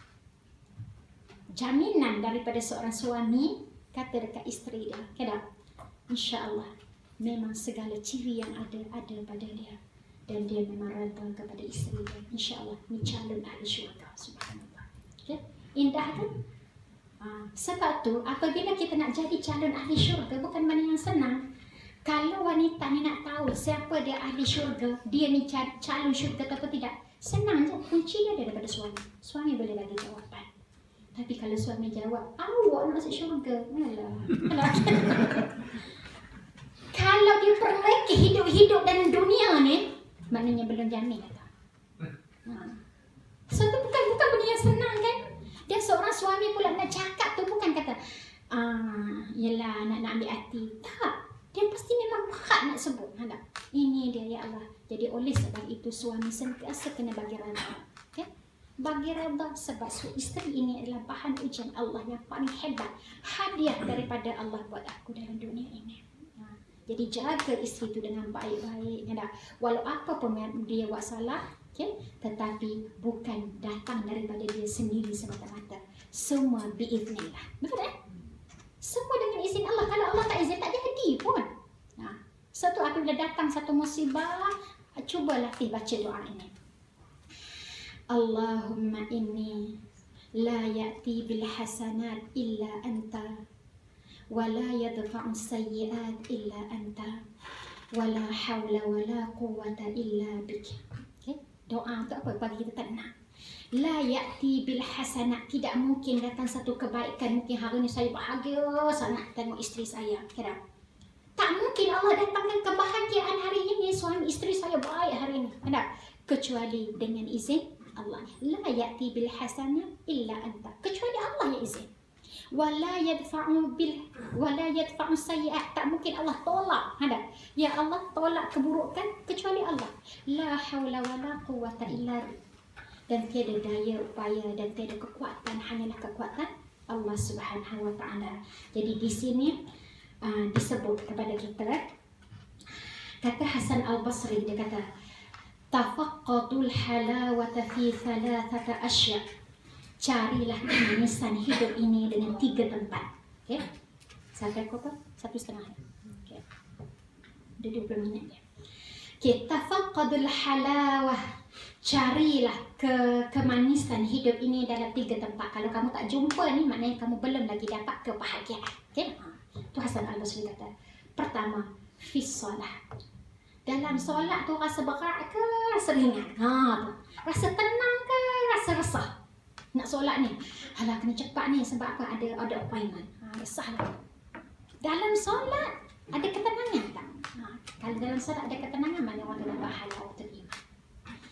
Jaminan daripada seorang suami kata dekat isteri dia, kedap, insya-Allah memang segala ciri yang ada pada dia dan dia memang redha kepada isteri dia. Insya-Allah ni calon ahli syurga. Subhanallah. Okay? Indah kan? Sebab tu apabila kita nak jadi calon ahli syurga bukan benda yang senang. Kalau wanita ni nak tahu siapa dia ahli syurga, dia ni calon syurga atau tidak, senang je. Kunci dia ada daripada suami. Suami boleh bagi jawapan. Tapi kalau suami jawab, awak nak masuk syurga, alah. Kalau dia perleki hidup dalam dunia ni, maknanya belum jamin kata. So tu bukan benda yang senang kan? Dan seorang suami pula nak cakap tu bukan kata, yelah nak ambil hati. Tak. Dia pasti memang berat nak sebut. Ini dia ya Allah. Jadi oleh sebab itu suami sentiasa kena bagi redha. Okay? Bagi redha sebab isteri ini adalah bahan ujian Allah yang paling hebat. Hadiah daripada Allah buat aku dalam dunia ini. Jadi jaga isteri itu dengan baik-baik. Walau apa pun dia buat salah, okay? Tetapi bukan datang daripada dia sendiri semata-mata. Semua biiznillah. Betul tak? Semua dengan izin Allah. Kalau Allah tak izin, tak jadi pun. Satu apabila datang satu musibah, cubalah baca doa ini. Allahumma inni la ya'ti bil hasanat illa anta wa la yadfa'u sayyi'at illa anta wa la hawla wa la quwwata illa bik. Okay? Doa tu apa? Bagi kita tenang. La ya'ti bil hasanat, tidak mungkin datang satu kebaikan. Mungkin hari ni saya bahagia sangat tengok isteri saya. Kira tak mungkin Allah datangkan kebahagiaan hari ini, suami isteri saya baik hari ini. Kecuali dengan izin Allah. La ya'ti bil hasanat illa anta, kecuali Allah yang izin. Wala yadfa'u sayyi'at, tak mungkin Allah tolak. Ya Allah tolak keburukan kecuali Allah. La haula wala quwwata illa billah. Dan tiada daya upaya dan tiada kekuatan, hanyalah kekuatan Allah Subhanahu wa taala. Jadi di sini disebut kepada kita, kata Hasan Al-Basri, dia kata tafaqqatul halawata fi thalathata asya', carilah kemanisan hidup ini dengan 3 tempat. Okey, sampai berapa? 1,5. Okey, dah 20 minit dia. Okey, tafaqqadul halawah, carilah kemanisan hidup ini dalam 3 tempat. Kalau kamu tak jumpa ni, maknanya kamu belum lagi dapat kebahagiaan. Okey, tu Hasan Al-Basri kata. Pertama, fi solat. Dalam solat tu rasa berat ke rasa ringan? Rasa tenang ke rasa resah? Nak solat ni, alah kena cepat ni sebab apa? Ada appointment. Resahlah. Dalam solat ada ketenangan tak? Kalau dalam solat ada ketenangan, mana orang dalam pahala waktu iman.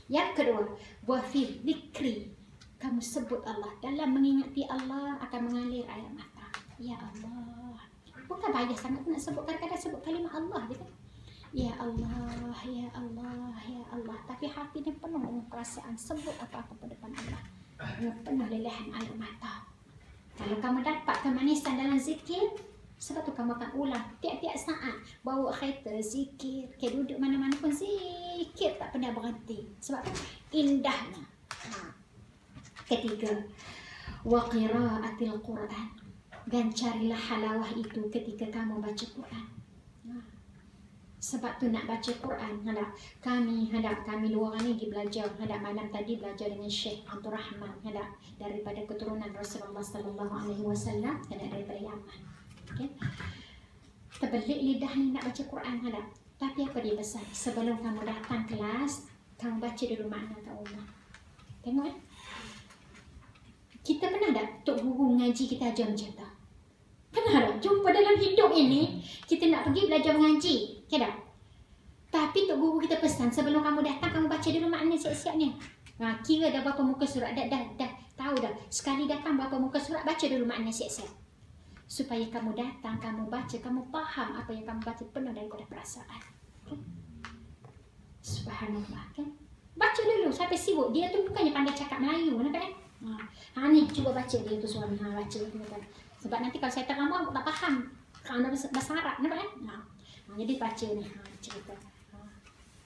Yang kedua, wa fi dzikri, kamu sebut Allah. Dalam mengingati Allah akan mengalir air mata. Ya Allah. Bukan payah sangat nak sebut, kadang-kadang sebut kalimah Allah je kan. Ya Allah, ya Allah, ya Allah. Tapi hati dia penuh dengan perasaan sebut apa-apa pada depan Allah. Penuh lelehan air mata. Kalau kamu dapat kemanisan dalam zikir, sebab tu kamu akan ulang tiap-tiap saat. Bawa kereta, zikir. Duduk mana-mana pun zikir, tak pernah berhenti. Sebab tu indahnya. Ketiga, wa qira'atil Quran. Dan carilah halawah itu ketika kamu baca Quran. Sebab tu nak baca Quran, kami dua orang ni pergi belajar, malam tadi belajar dengan Syekh Abdul Rahman, daripada keturunan Rasulullah sallallahu alaihi wasallam, daripada Yaman. Okey. Terbelit lidah ni nak baca Quran, tapi apa dia pesan? Sebelum kamu datang kelas, kamu baca dulu makna kat rumah. Tengok Kita pernah tak tok guru mengaji kita ajar macam tu? Pernah tak jumpa dalam hidup ini kita nak pergi belajar mengaji? Tak? Tapi tok guru kita pesan sebelum kamu datang kamu baca dulu makna siap-siapnya. Kira dah berapa muka surat, dah tahu dah. Sekali datang berapa muka surat, baca dulu makna siap-siap. Supaya kamu datang, kamu baca, kamu faham apa yang kamu baca penuh daripada perasaan. Okay? Subhanallah, kan? Baca dulu sampai sibuk. Dia tu bukannya pandai cakap Melayu, nampak kan? Ni cuba baca dia tu suami, baca kan. Sebab nanti kalau saya terangkan aku tak faham. Kerana bahasa Arab, nampak kan? Jadi baca ni, cerita.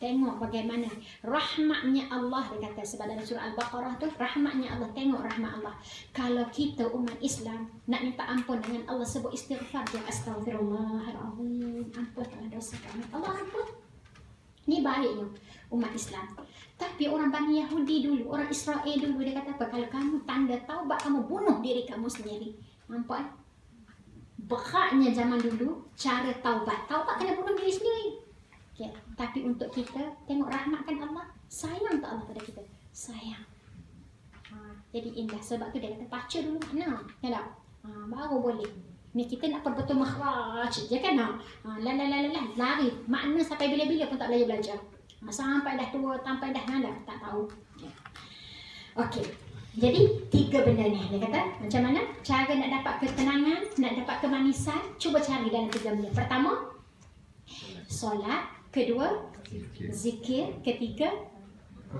Tengok bagaimana rahmatnya Allah, dia kata sebab dalam surah Al-Baqarah tu, rahmatnya Allah, tengok rahmat Allah. Kalau kita umat Islam nak minta ampun dengan Allah, sebut istighfar je, astaghfirullahalazim, ampunkan dosa kami, Allah ampun. Ni baiknya umat Islam. Tapi orang Bani Yahudi dulu, orang Israel dulu, dia kata apa? Kalau kamu tanda taubat, kamu bunuh diri kamu sendiri. Nampak? Beratnya zaman dulu cara taubat. Taubat kena bunuh diri sendiri. Okay. Tapi untuk kita, tengok rahmatkan Allah. Sayang tak Allah pada kita? Sayang. Jadi indah. Sebab tu dia kata baca dulu makna. Baru boleh. Ni kita nak betul makhraj je kan? Lari. Makna sampai bila-bila pun tak belajar. Sampai dah tua, sampai dah tak tahu. Okey. Jadi 3 benda ni dia kata macam mana cara nak dapat ketenangan, nak dapat kemanisan, cuba cari dalam 3 benda. Pertama, solat. Kedua, zikir. Ketiga,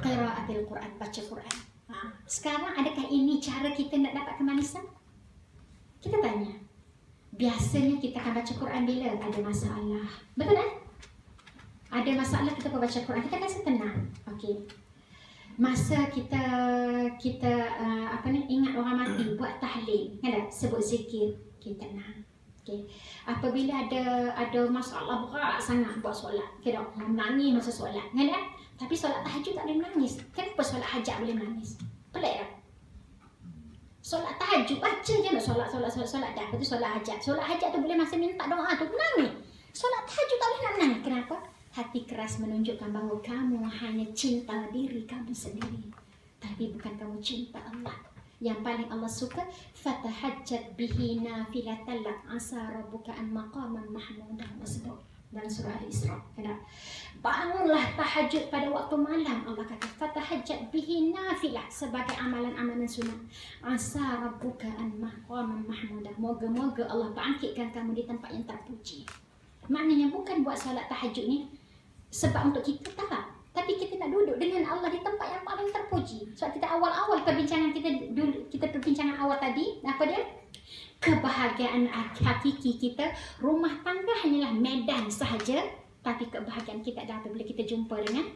qiraatul Quran, baca Quran. Sekarang adakah ini cara kita nak dapat kemanisan? Kita tanya. Biasanya kita akan baca Quran bila ada masalah. Betul tak? Ada masalah kita baca Quran, kita rasa tenang. Okey. Masa kita ingat orang mati, buat tahlil, kan? Sebut zikir, kita tenang. Okay. Apabila ada masalah berat sangat buat solat, kita menangis masa solat, kan? Tapi solat tahajud tak boleh menangis. Kenapa solat hajat boleh menangis? Pelik tak? Solat tahajud baca je nak solat dah. Lepas tu solat hajat. Solat hajat tu boleh masa minta doa tu menangis. Solat tahajud tak boleh nak menangis. Kenapa? Hati keras menunjukkan bahawa kamu hanya cinta diri kamu sendiri, tapi bukan kamu cinta Allah. Yang paling Allah suka, fatahajjat bihi nafilatan lak asa rabbuka an maqaman mahmudah, masbuk dalam surah Al-Isra. Bangunlah tahajud pada waktu malam, Allah kata fatahajjat bihi nafilah, sebagai amalan-amalan sunat. Asa rabbuka an maqaman mahmudah, moga-moga Allah bangkitkan kamu di tempat yang terpuji. Maknanya bukan buat salat tahajud ni sebab untuk kita, tak. Tapi kita nak duduk dengan Allah di tempat yang paling terpuji. Sebab kita awal-awal perbincangan kita perbincangan awal tadi, apa dia? Kebahagiaan hakiki kita, rumah tangga hanyalah medan sahaja, tapi kebahagiaan kita adalah apabila kita jumpa dengan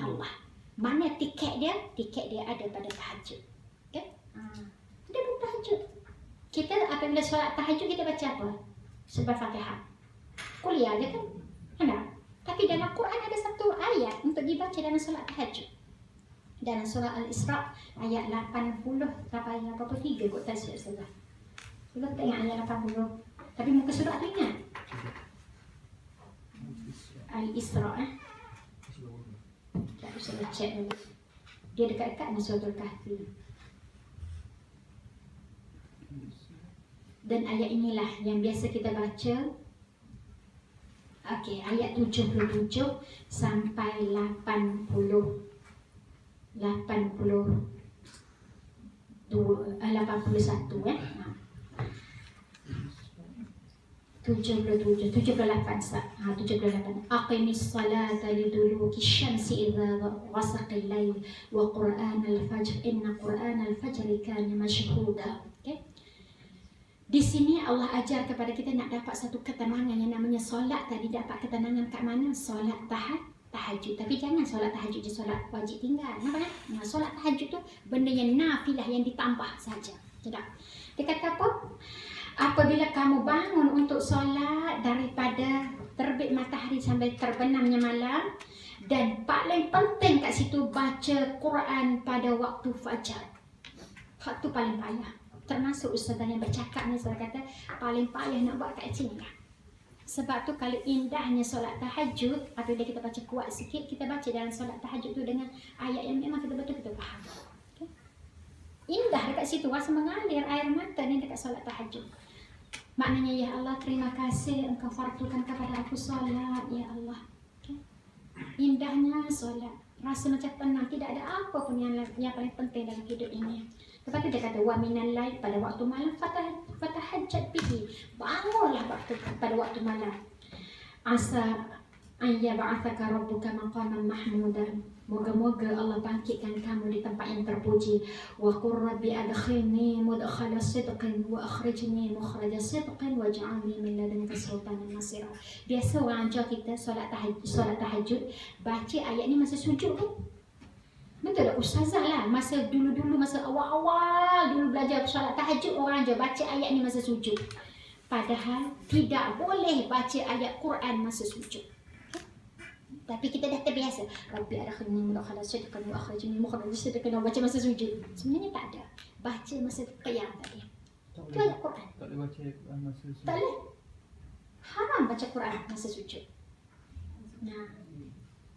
Allah. Mana tiket dia? Tiket dia ada pada tahajud. Okey? Dia bertahajud. Kita apabila solat tahajud kita baca apa? Surah Fatihah. Kuliah je kan? Ada. Tapi dalam Quran ada satu ayat untuk dibaca dalam solat tahajud. Dalam surah Al-Isra ayat 80 sampai 83 kot tafsir saya. Kita tengok ayat 80. Tapi muka surah tu ingat? Al-Isra Tak usah cek dulu. Dia dekat-dekat dengan surah Al-Kahfi. Dan ayat inilah yang biasa kita baca. Okey, ayat 77 sampai 81 78 Aqimis salata liduluki syamsi idza ghasaqal lail wa qur'anal fajr inna qur'anal fajri kana mashhuda. Okey. Di sini Allah ajar kepada kita nak dapat satu ketenangan yang namanya solat tadi. Dapat ketenangan kat mana? Solat tahajud. Tapi jangan solat tahajud je solat wajib tinggal. Nampak kan? Solat tahajud tu benda yang nafilah, yang ditambah saja. Tidak. Dia kata apa? Apabila kamu bangun untuk solat daripada terbit matahari sampai terbenamnya malam. Dan paling penting kat situ baca Quran pada waktu fajar. Hak tu paling payah. Termasuk ustazah yang bercakap ni, saya kata paling payah nak buat kat sini lah. Sebab tu kalau indahnya solat tahajud, apabila kita baca kuat sikit, kita baca dalam solat tahajud tu dengan ayat yang memang kita betul kita faham. Okay? Indah dekat situ, rasa mengalir air mata ni dekat solat tahajud. Maknanya, ya Allah, terima kasih Engkau fardukan kepada aku solat, ya Allah. Okay? Indahnya solat, rasa macam tenang, tidak ada apa pun yang paling penting dalam hidup ini. Lepas tu dia kata, wa minal lail, pada waktu malam fatahajjat bihi, bangunlah pada waktu malam. Asa an yab'athaka rabbuka maqaman mahmudan. Moga-moga Allah bangkitkan kamu di tempat yang terpuji. Wa qur rabbi adkhilni mudkhala sidqin wa akhrijni mukhraja sidqin waj'alni min ladunka sultanan nasira. Biasa orang ajar kita solat tahajud baca ayat ni masa sujud kan? Betul tak? Ustazah lah, masa dulu-dulu, masa awal-awal dulu belajar solat tahajud, orang aja baca ayat ni masa sujud. Padahal tidak boleh baca ayat Quran masa sujud. Okay? Tapi kita dah terbiasa. Rabbi adkhilni mudkhala sidqin wa akhrijni mukhraja sidqin, baca masa sujud. Sebenarnya tak ada. Baca masa qiyam tadi. Itu ayat Quran. Tak boleh baca Quran masa sujud. Tak boleh. Haram baca Quran masa sujud. Nah,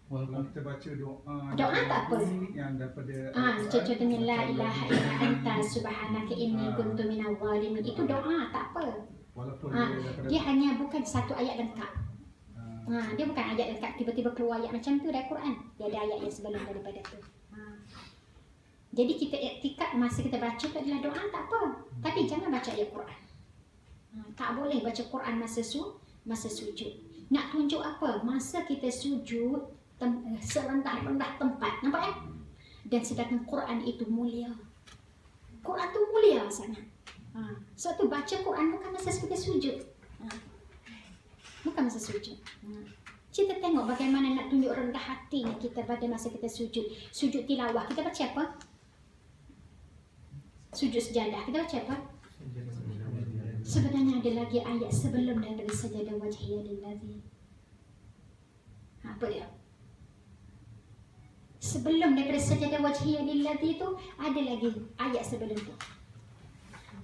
Kalau kita baca doa tak apa. yang daripada contohnya la ilaha illa anta subhanaka inni kuntu minadh dhalimin, itu doa tak apa. walaupun Dia hanya bukan satu ayat lengkap. Dia bukan ayat lengkap tiba-tiba keluar ayat macam tu dari Quran. Dia ada ayat yang sebelum daripada tu. Jadi kita iktikad masa kita baca tu adalah doa tak apa. Tapi jangan baca ayat Quran. Tak boleh baca Quran masa sujud. Nak tunjuk apa? Masa kita sujud serendah-rendah tempat, nampak kan? Dan sedangkan Quran itu mulia. Quran tu mulia sangat. Sebab tu baca Quran bukan masa kita sujud. Bukan masa sujud. Kita tengok bagaimana nak tunjuk rendah hati kita pada masa kita sujud. Sujud tilawah, kita baca apa? Sujud sejadah, kita baca apa? Sebenarnya ada lagi ayat sebelum daripada sajadah wajhiyya lillazi. Apa dia? Sebelum daripada sajadah wajhiyya lillazi tu ada lagi ayat sebelum tu.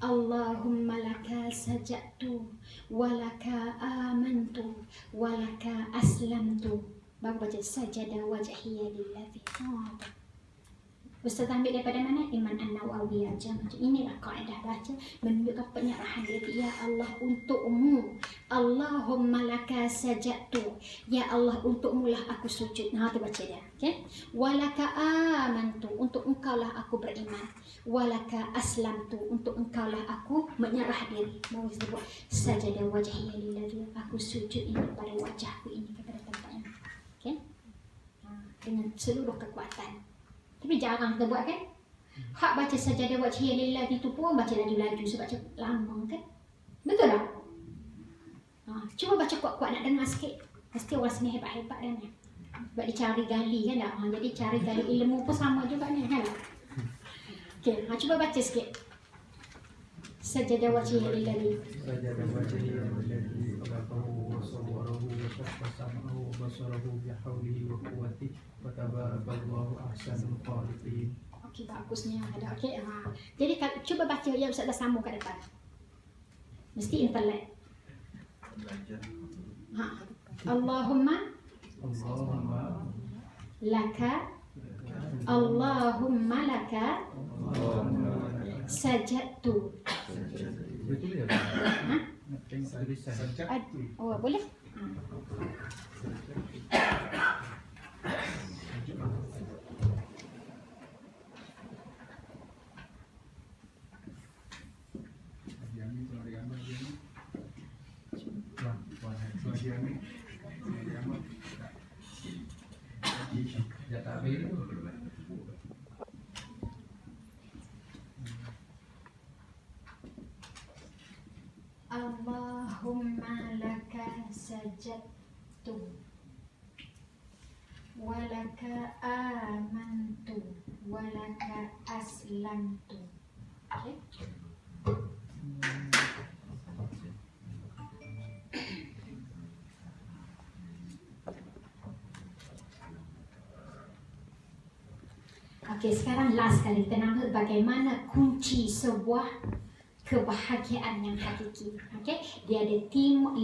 Allahumma laka sajadtu walaka amantu walaka aslamtu. Baru baca sajadah wajhiyya lillazi. Ustaz ambil daripada mana? Iman An-Nawawi aja. Macam inilah kaedah baca, menunjukkan penyerahan diri. Ya Allah, untukmu. Allahumma laka sajadtu. Ya Allah, untukmu lah aku sujud. Nah, tu baca dia. Okay? Walaka amantu. Untuk engkau lah aku beriman. Walaka aslamtu. Untuk engkau lah aku menyerah diri. Mau sebut sajadah wajhiyya lillazi. Aku sujud ini pada wajahku ini kepada tempat ini. Okay? Dengan seluruh kekuatan. Tapi jarang kita buat kan? Hak baca sajadah wajhiyya lillazi tu pun baca laju-laju sebab lama kan? Betul tak? Cuba baca kuat-kuat nak dengar sikit. Mesti orang sini hebat-hebat dah ni. Sebab dia cari gali kan tak? Jadi cari gali ilmu pun sama juga ni kan? Okey, cuba baca sikit. Sajadah wajhiyya lillazi. Sajadah wajhiyya lillazi khalaqahu wa sawwarahu wa shaqqa sam'ahu wa basarahu bihawlihi wa quwwatihi wa tabarakallahu ahsanul khaliqin. Okey, bagusnya ada. Okey, jadi cuba baca yang Ustaz dah sambung kat depan. Mesti intelek. Allahumma laka Allahumma laka sajadtu. Betul ya? Nak tengok tulisan. Oh, boleh? Allahumma laka sajadtu walaka amantu walaka aslamtu. Okay? Okey, sekarang last kali kita nak bagaimana kunci sebuah kebahagiaan yang hakiki. Okey, dia ada 5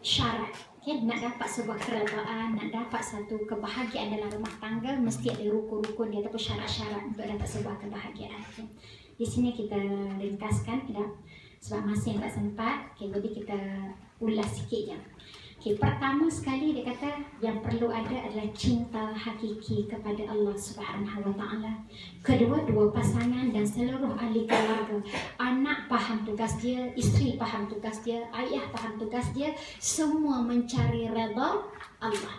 syarat. Okey, nak dapat sebuah keredaan, nak dapat satu kebahagiaan dalam rumah tangga, mesti ada rukun-rukun dia ataupun syarat-syarat untuk dapat sebuah kebahagiaan. Okay. Di sini kita ringkaskan sebab masih tak sempat. Okey, jadi kita ulas sikit je. Okey, pertama sekali dia kata yang perlu ada adalah cinta hakiki kepada Allah Subhanahu Wa Taala. Kedua, dua pasangan dan seluruh ahli keluarga, anak faham tugas dia, isteri faham tugas dia, ayah faham tugas dia, semua mencari redha Allah.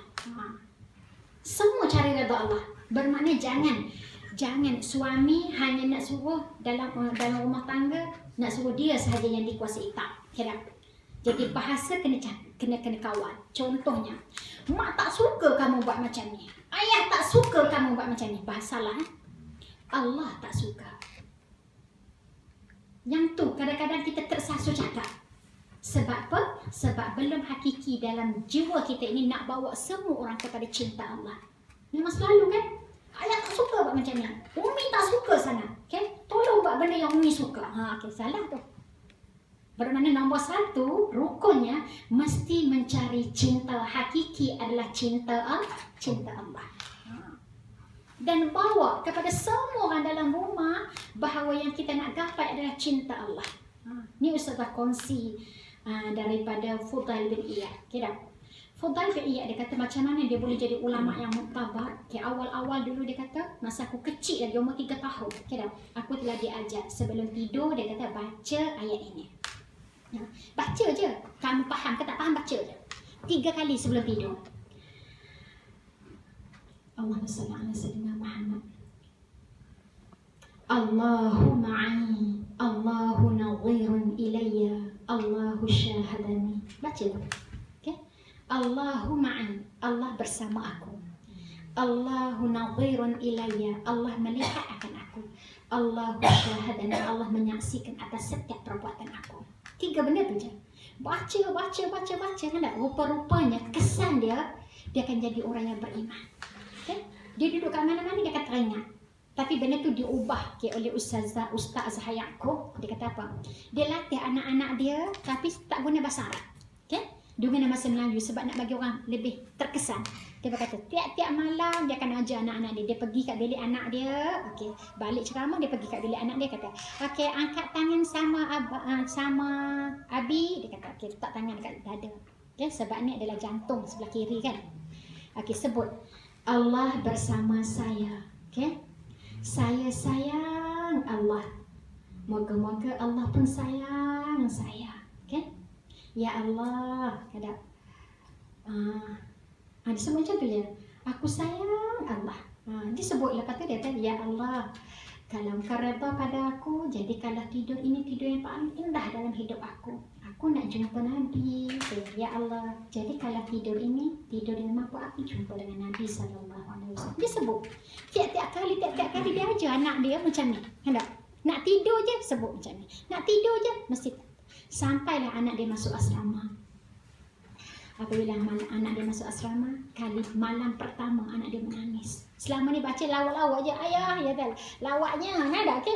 Semua cari redha Allah. Bermakna jangan suami hanya nak suruh dalam rumah tangga, nak suruh dia sahaja yang dikuasai. Tak, kira. Jadi bahasa kena kawan. Contohnya, mak tak suka kamu buat macam ni, ayah tak suka kamu buat macam ni. Bahasalah Allah tak suka. Yang tu kadang-kadang kita tersasul cakap. Sebab apa? Sebab belum hakiki dalam jiwa kita ini nak bawa semua orang kepada cinta Allah. Memang selalu kan, ayah tak suka buat macam ni, Umi tak suka sangat. Okay? Tolong buat benda yang Umi suka. Okay, salah tu. Bermakna nombor 1, rukunnya mesti mencari cinta hakiki adalah cinta Allah. Dan bawa kepada semua orang dalam rumah bahawa yang kita nak gapai adalah cinta Allah. Ni Ustazah kongsi daripada Fudail bin Iyad. Kira Fudail bin Iyad dia kata macam mana dia boleh jadi ulama yang muktabar. Awal-awal dulu dia kata masa aku kecil lagi umur 3 tahun. Kira aku telah diajar sebelum tidur dia kata baca ayat ini. Baca je. Kamu faham ke tak faham, baca je. 3 kali sebelum tidur. Allahumma salli ala sayyidina Muhammad. Allahu ma'i, Allahu nadhirun ilayya, Allahu syahadani. Baca tu. Okay? Allahu ma'i, Allah bersama aku. Allahu nadhirun ilayya, Allah melihat akan aku. Allahu syahadani, Allah menyaksikan atas setiap perbuatan aku. 3 benda tu je. Baca. Kan tak? Rupa-rupanya kesan dia akan jadi orang yang beriman. Okay? Dia duduk kat mana-mana dia akan teringat. Tapi benda tu diubah oleh Ustaz Yaakob. Dia kata apa? Dia latih anak-anak dia tapi tak guna bahasa Arab. Okay? Dia guna bahasa Melayu sebab nak bagi orang lebih terkesan. Dia berkata tiap-tiap malam dia akan ajar anak-anak dia. Dia pergi kat bilik anak dia. Okey, balik ceramah dia pergi kat bilik anak dia kata, "Okey, angkat tangan sama Abi." Dia kata, "Okey, letak tangan dekat dada." Okey, sebab ni adalah jantung sebelah kiri kan. Okey, sebut Allah bersama saya. Okey. Saya sayang Allah. Moga-moga Allah pun sayang saya. Okey. Ya Allah, kata dia sebut macam tu je. Aku sayang Allah. Dia sebut lepas tu dia kata, ya Allah, kalau engkau redha pada aku, jadikanlah tidur ini tidur yang paling indah dalam hidup aku. Aku nak jumpa Nabi. Ya Allah, jadikanlah tidur ini tidur yang mampu aku jumpa dengan Nabi SAW. Dia sebut. Tiap-tiap kali dia ajar anak dia macam ni. Hendak? Nak tidur je sebut macam ni. Nak tidur je mesti. Sampailah anak dia masuk asrama. Apabila anak dia masuk asrama, kali malam pertama anak dia menangis. Selama ni baca lawak-lawak je, ayah, ya kan? Lawaknya, ada ke?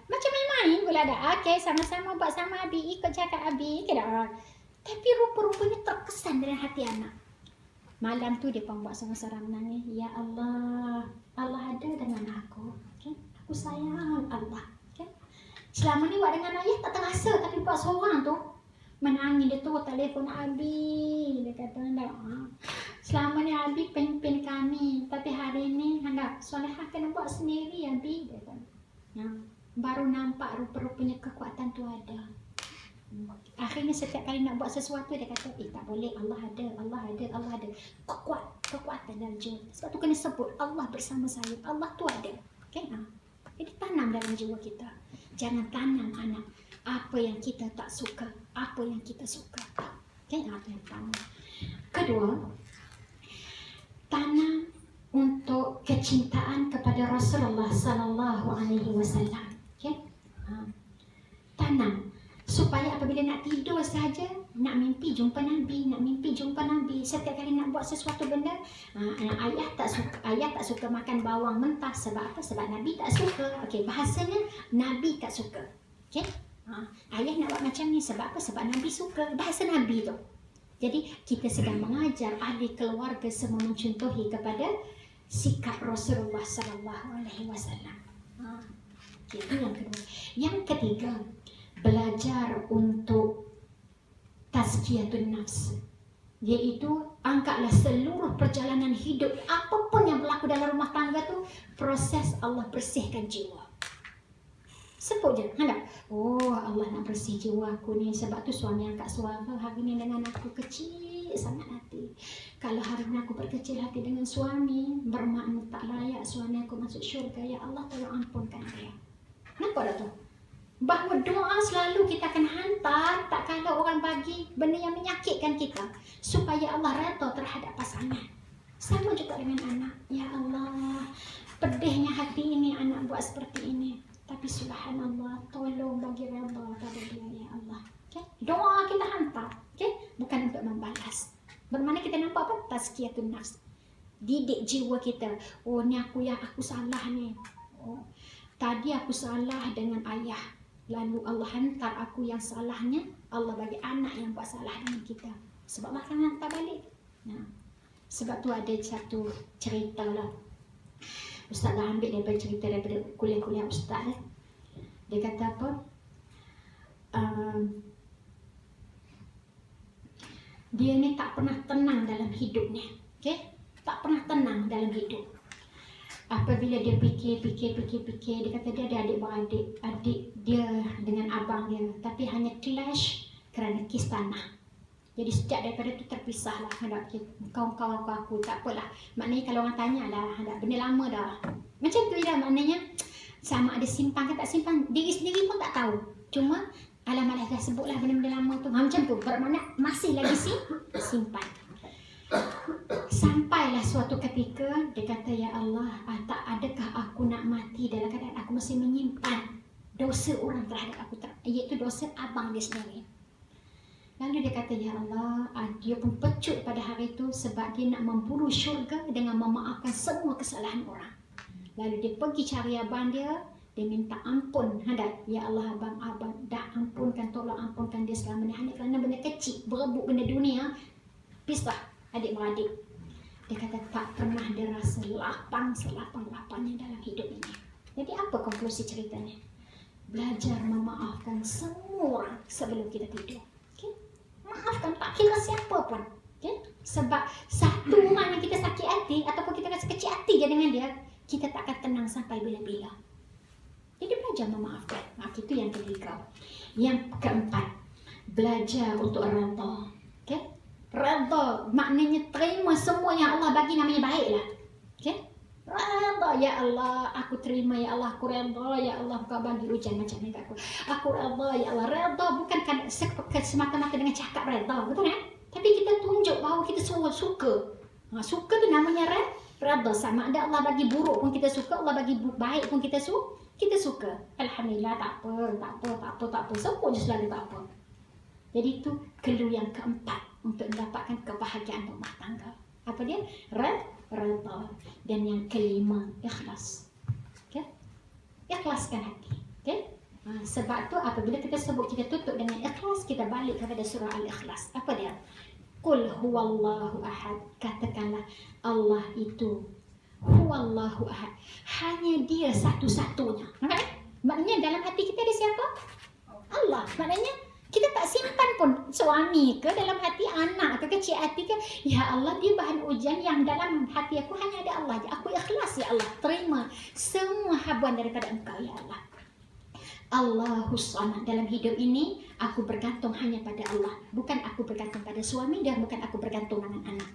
Macam main-main pula ada. Okey, sama-sama buat sama Abi, ikut cakap Abi, ke tak? Tapi rupa-rupanya terkesan dalam hati anak. Malam tu dia pun buat seorang-seorang menangis. Ya Allah, Allah ada dengan aku. Okay? Aku sayang Allah. Okay? Selama ni buat dengan ayah tak terasa, tapi buat seorang tu menangis. Dia tu telefon Abi. Dia kata, selama ni Abi pimpin kami, tapi hari ni hendak Solehah kena buat sendiri Abi. Dia kata, baru nampak rupa-rupanya kekuatan tu ada. Akhirnya setiap kali nak buat sesuatu dia kata, tak boleh, Allah ada. Kekuatan dalam jiwa. Sebab tu kena sebut Allah bersama saya, Allah tu ada. Okay? Jadi tanam dalam jiwa kita. Jangan tanam anak apa yang kita tak suka, apa yang kita suka. Okay? Apa yang tanam. Kedua, tanam untuk kecintaan kepada Rasulullah Sallallahu Alaihi Wasallam. Okay? Tanam supaya apabila nak tidur saja nak mimpi jumpa Nabi, nak mimpi jumpa Nabi. Setiap kali nak buat sesuatu benda, ayah tak suka makan bawang mentah. Sebab apa? Sebab Nabi tak suka. Okey, bahasanya Nabi tak suka. Okey? Ayah nak buat macam ni sebab apa? Sebab Nabi suka. Bahasa Nabi tu. Jadi kita sedang mengajar ahli keluarga semua mencontohi kepada sikap Rasulullah SAW. Itu yang kedua. Yang ketiga, belajar untuk tazkiyatun nafs, iaitu angkatlah seluruh perjalanan hidup, apapun yang berlaku dalam rumah tangga tu, proses Allah bersihkan jiwa. Sebut je, hendak. Oh, Allah nak bersih jiwa aku ni. Sebab tu suami angkat suara hari ni dengan aku kecil sangat hati. Kalau hari ni aku berkecil hati dengan suami, bermakna tak layak suami aku masuk syurga. Ya Allah, tolong ampunkan dia. Nampak tak tu? Bahawa doa selalu kita akan hantar tak kalau orang bagi benda yang menyakitkan kita, supaya Allah redha terhadap pasangan. Sama juga dengan anak. Ya Allah, pedihnya hati ini anak buat seperti ini, tapi subhanallah, tolong bagi redha pada dia ya Allah. Okay? Doa kita hantar, okay? Bukan untuk membalas. Bermakna kita nampak apa? Tazkiyatun nafs. Didik jiwa kita. Oh, ni aku salah ni. Oh, tadi aku salah dengan ayah. Lalu Allah hantar aku yang salahnya, Allah bagi anak yang buat salah dengan kita. Sebab makan hantar balik. Nah, sebab tu ada satu cerita lah. Ustaz dah ambil daripada cerita daripada kuliah-kuliah Ustaz. Dia kata apa? Dia ni tak pernah tenang dalam hidupnya. Okay? Tak pernah tenang dalam hidup. Apabila dia fikir, dia kata dia ada adik-beradik, adik dia dengan abang dia, tapi hanya clash kerana kes tanah. Jadi sejak daripada tu terpisahlah. Kawan-kawan aku tak apalah. Maknanya kalau orang tanya lah, benda lama dah. Macam tu je lah maknanya. Sama ada simpan ke tak simpan, diri sendiri pun tak tahu. Cuma alam-alam dah sebutlah benda-benda lama tu. Macam tu, bermakna masih lagi simpan. Sampailah suatu ketika dia kata, ya Allah, tak adakah aku nak mati dalam keadaan aku masih menyimpan dosa orang terhadap aku, iaitu dosa abang dia sendiri. Lalu dia kata, ya Allah, dia pun pecut pada hari itu sebab dia nak memburu syurga dengan memaafkan semua kesalahan orang. Lalu dia pergi cari abang dia minta ampun. Ya Allah, abang dah ampunkan, tolong ampunkan dia selama ni, hanya kerana benda kecil, berebut benda dunia, pisah adik-beradik. Dia kata tak pernah dia rasa lapang-lapangnya dalam hidup ini. Jadi apa konklusi ceritanya? Belajar memaafkan semua orang sebelum kita tidur. Okay? Maafkan, tak kira siapa pun. Okay? Sebab satu orang yang kita sakit hati ataupun kita rasa kecil hati je dengan dia, kita tak akan tenang sampai bila-bila. Jadi belajar memaafkan. Itu yang ketiga. Yang keempat, belajar untuk redha. Okay? Redha maknanya terima semua yang Allah bagi, namanya baiklah. Okay? Redha, ya Allah, aku terima, ya Allah, aku redha, ya Allah, kau bagi ujian macam ni kat aku. Aku redha, ya Allah. Redha bukan semata-mata dengan cakap redha, betul kan? Tapi kita tunjuk bahawa kita semua suka. Suka tu namanya redha. Sama ada Allah bagi buruk pun kita suka, Allah bagi baik pun kita suka. Alhamdulillah, tak apa. Sebut je selalu tak apa. Jadi itu clue yang keempat untuk mendapatkan kebahagiaan rumah tangga. Apa dia? Redha. Dan yang kelima, ikhlas. Okay? Ikhlaskan hati. Okay? Sebab tu apabila kita sebut, kita tutup dengan ikhlas, kita balik kepada surah Al-Ikhlas. Apa dia? Qul huwallahu ahad. Katakanlah Allah itu huwallahu ahad. Hanya dia satu-satunya. Maknanya dalam hati kita ada siapa? Allah. Maknanya kita tak simpan pun suami ke dalam hati, anak ke, kecil hati ke. Ya Allah, dia bahan ujian yang dalam hati aku hanya ada Allah. Aku ikhlas, ya Allah. Terima semua habuan daripada Engkau, ya Allah. Allahus Samad. Dalam hidup ini, aku bergantung hanya pada Allah. Bukan aku bergantung pada suami dan bukan aku bergantung dengan anak.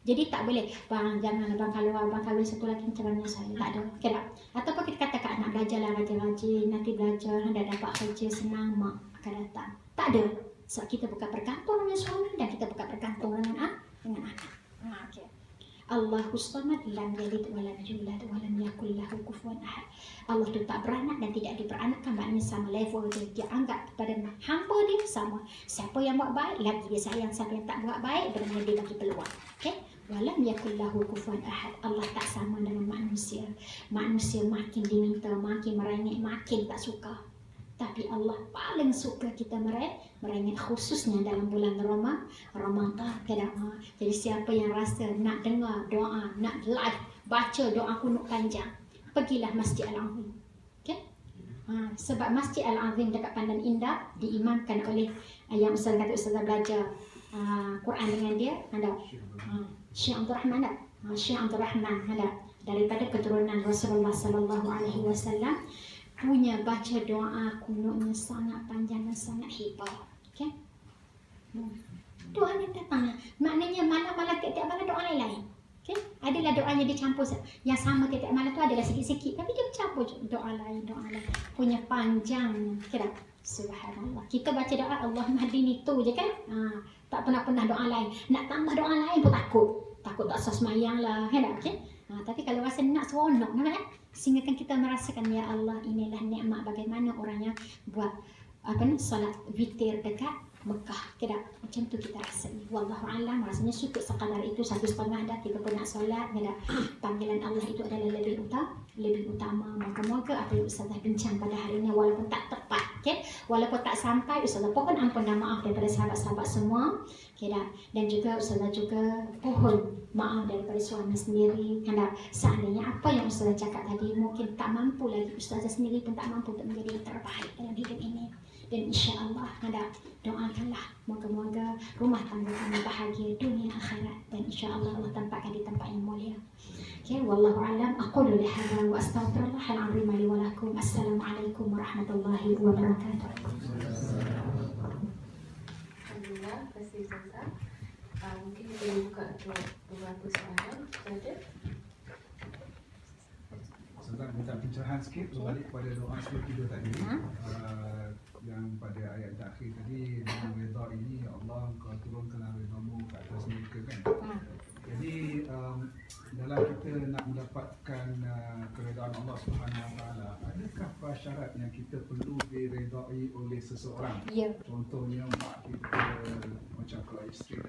Jadi tak boleh, bang, jangan bang, kalau abang kahwin satu lagi macam mana saya. Tak ada. Okay, tak? Ataupun kita kata kat anak, belajarlah rajin-rajin. Nanti belajar, dah dapat kerja, senang, mak akan datang. Tak ada. Sebab kita bukan bergantung dengan suami dan kita bukan bergantung dengan anak. Okay. Allahus samad lam yalid wa lam yulad wa lam yakul lahu kufuwan ahad. Allah tu tak beranak dan tidak diperanakkan, maknanya sama level dia. Dia anggap kepada hamba dia sama. Siapa yang buat baik lagi dia sayang, siapa yang tak buat baik benar dia bagi peluang. Okey? Walam yakul lahu kufuwan ahad. Allah tak sama dengan manusia. Manusia makin diminta, makin merengek, makin tak suka. Tapi Allah paling suka kita merengek, khususnya dalam bulan Ramadan. Jadi siapa yang rasa nak dengar doa, nak live baca doa kunut panjang, pergilah Masjid Al-Azim. Okay? Sebab Masjid Al-Azim dekat Pandan Indah diimamkan oleh yang Ustaz kata Ustaz belajar Quran dengan dia, ada Syekh Abdul Rahman, Syekh Abdul Rahman daripada keturunan Rasulullah sallallahu alaihi wasallam, punya baca doa kunutnya sangat panjang dan sangat hebat. Okey? Doanya datang. Maknanya malam-malam tiap-tiap malam doa lain-lain. Okey? Adalah doanya dicampur. Yang sama tiap-tiap malam tu adalah sikit-sikit, tapi dia campur doa lain. Punya panjang. Kira subhanallah. Kita baca doa Allahumma hadini tu je kan? Tak pernah doa lain. Nak tambah doa lain pun takut. Takut tak sah semayang lah. Okey? Tapi kalau rasa nak seronok, nampak kan? Sehingga kan kita merasakan, ya Allah, inilah nikmat bagaimana orang yang buat solat witir dekat Mekah. Tidak macam tu kita rasa. Wallahu a'lam, rasanya cukup sekadar itu, 1,5 dah kita pun nak solat. Panggilan Allah itu adalah lebih utama. Moga-moga apa yang Ustazah bincang pada hari ini walaupun tak tepat, okay? Walaupun tak sampai, Ustazah mohon ampun dan maaf daripada sahabat-sahabat semua, okay, dan juga Ustazah juga mohon maaf daripada suami sendiri. Seandainya apa yang Ustazah cakap tadi mungkin tak mampu lagi, Ustazah sendiri pun tak mampu untuk menjadi yang terbaik dalam hidup ini. Dan insya-Allah doakanlah moga-moga rumah tangga kami bahagia dunia akhirat, dan insya-Allah Allah tempatkan di tempat yang mulia. Okay, wallahu a'lam. Aqulu lihadza wa astaghfirullahal azim li wa lakum. Assalamualaikum warahmatullahi wabarakatuh. Alhamdulillah, terima kasih Ustazah. Mungkin kita buka untuk beberapa soalan. Ada? Ustazah minta pencerahan sikit berbalik kepada doa sebelum tidur tadi. Yang pada ayat terakhir tadi, dengan redha ini ya Allah Engkau turunkanlah redha-Mu ke atas mereka kan. Jadi dalam kita nak mendapatkan keredaan Allah Subhanahu Wa Taala, adakah syarat yang kita perlu diredai oleh seseorang? Ya. Contohnya mak kita, macam kalau isteri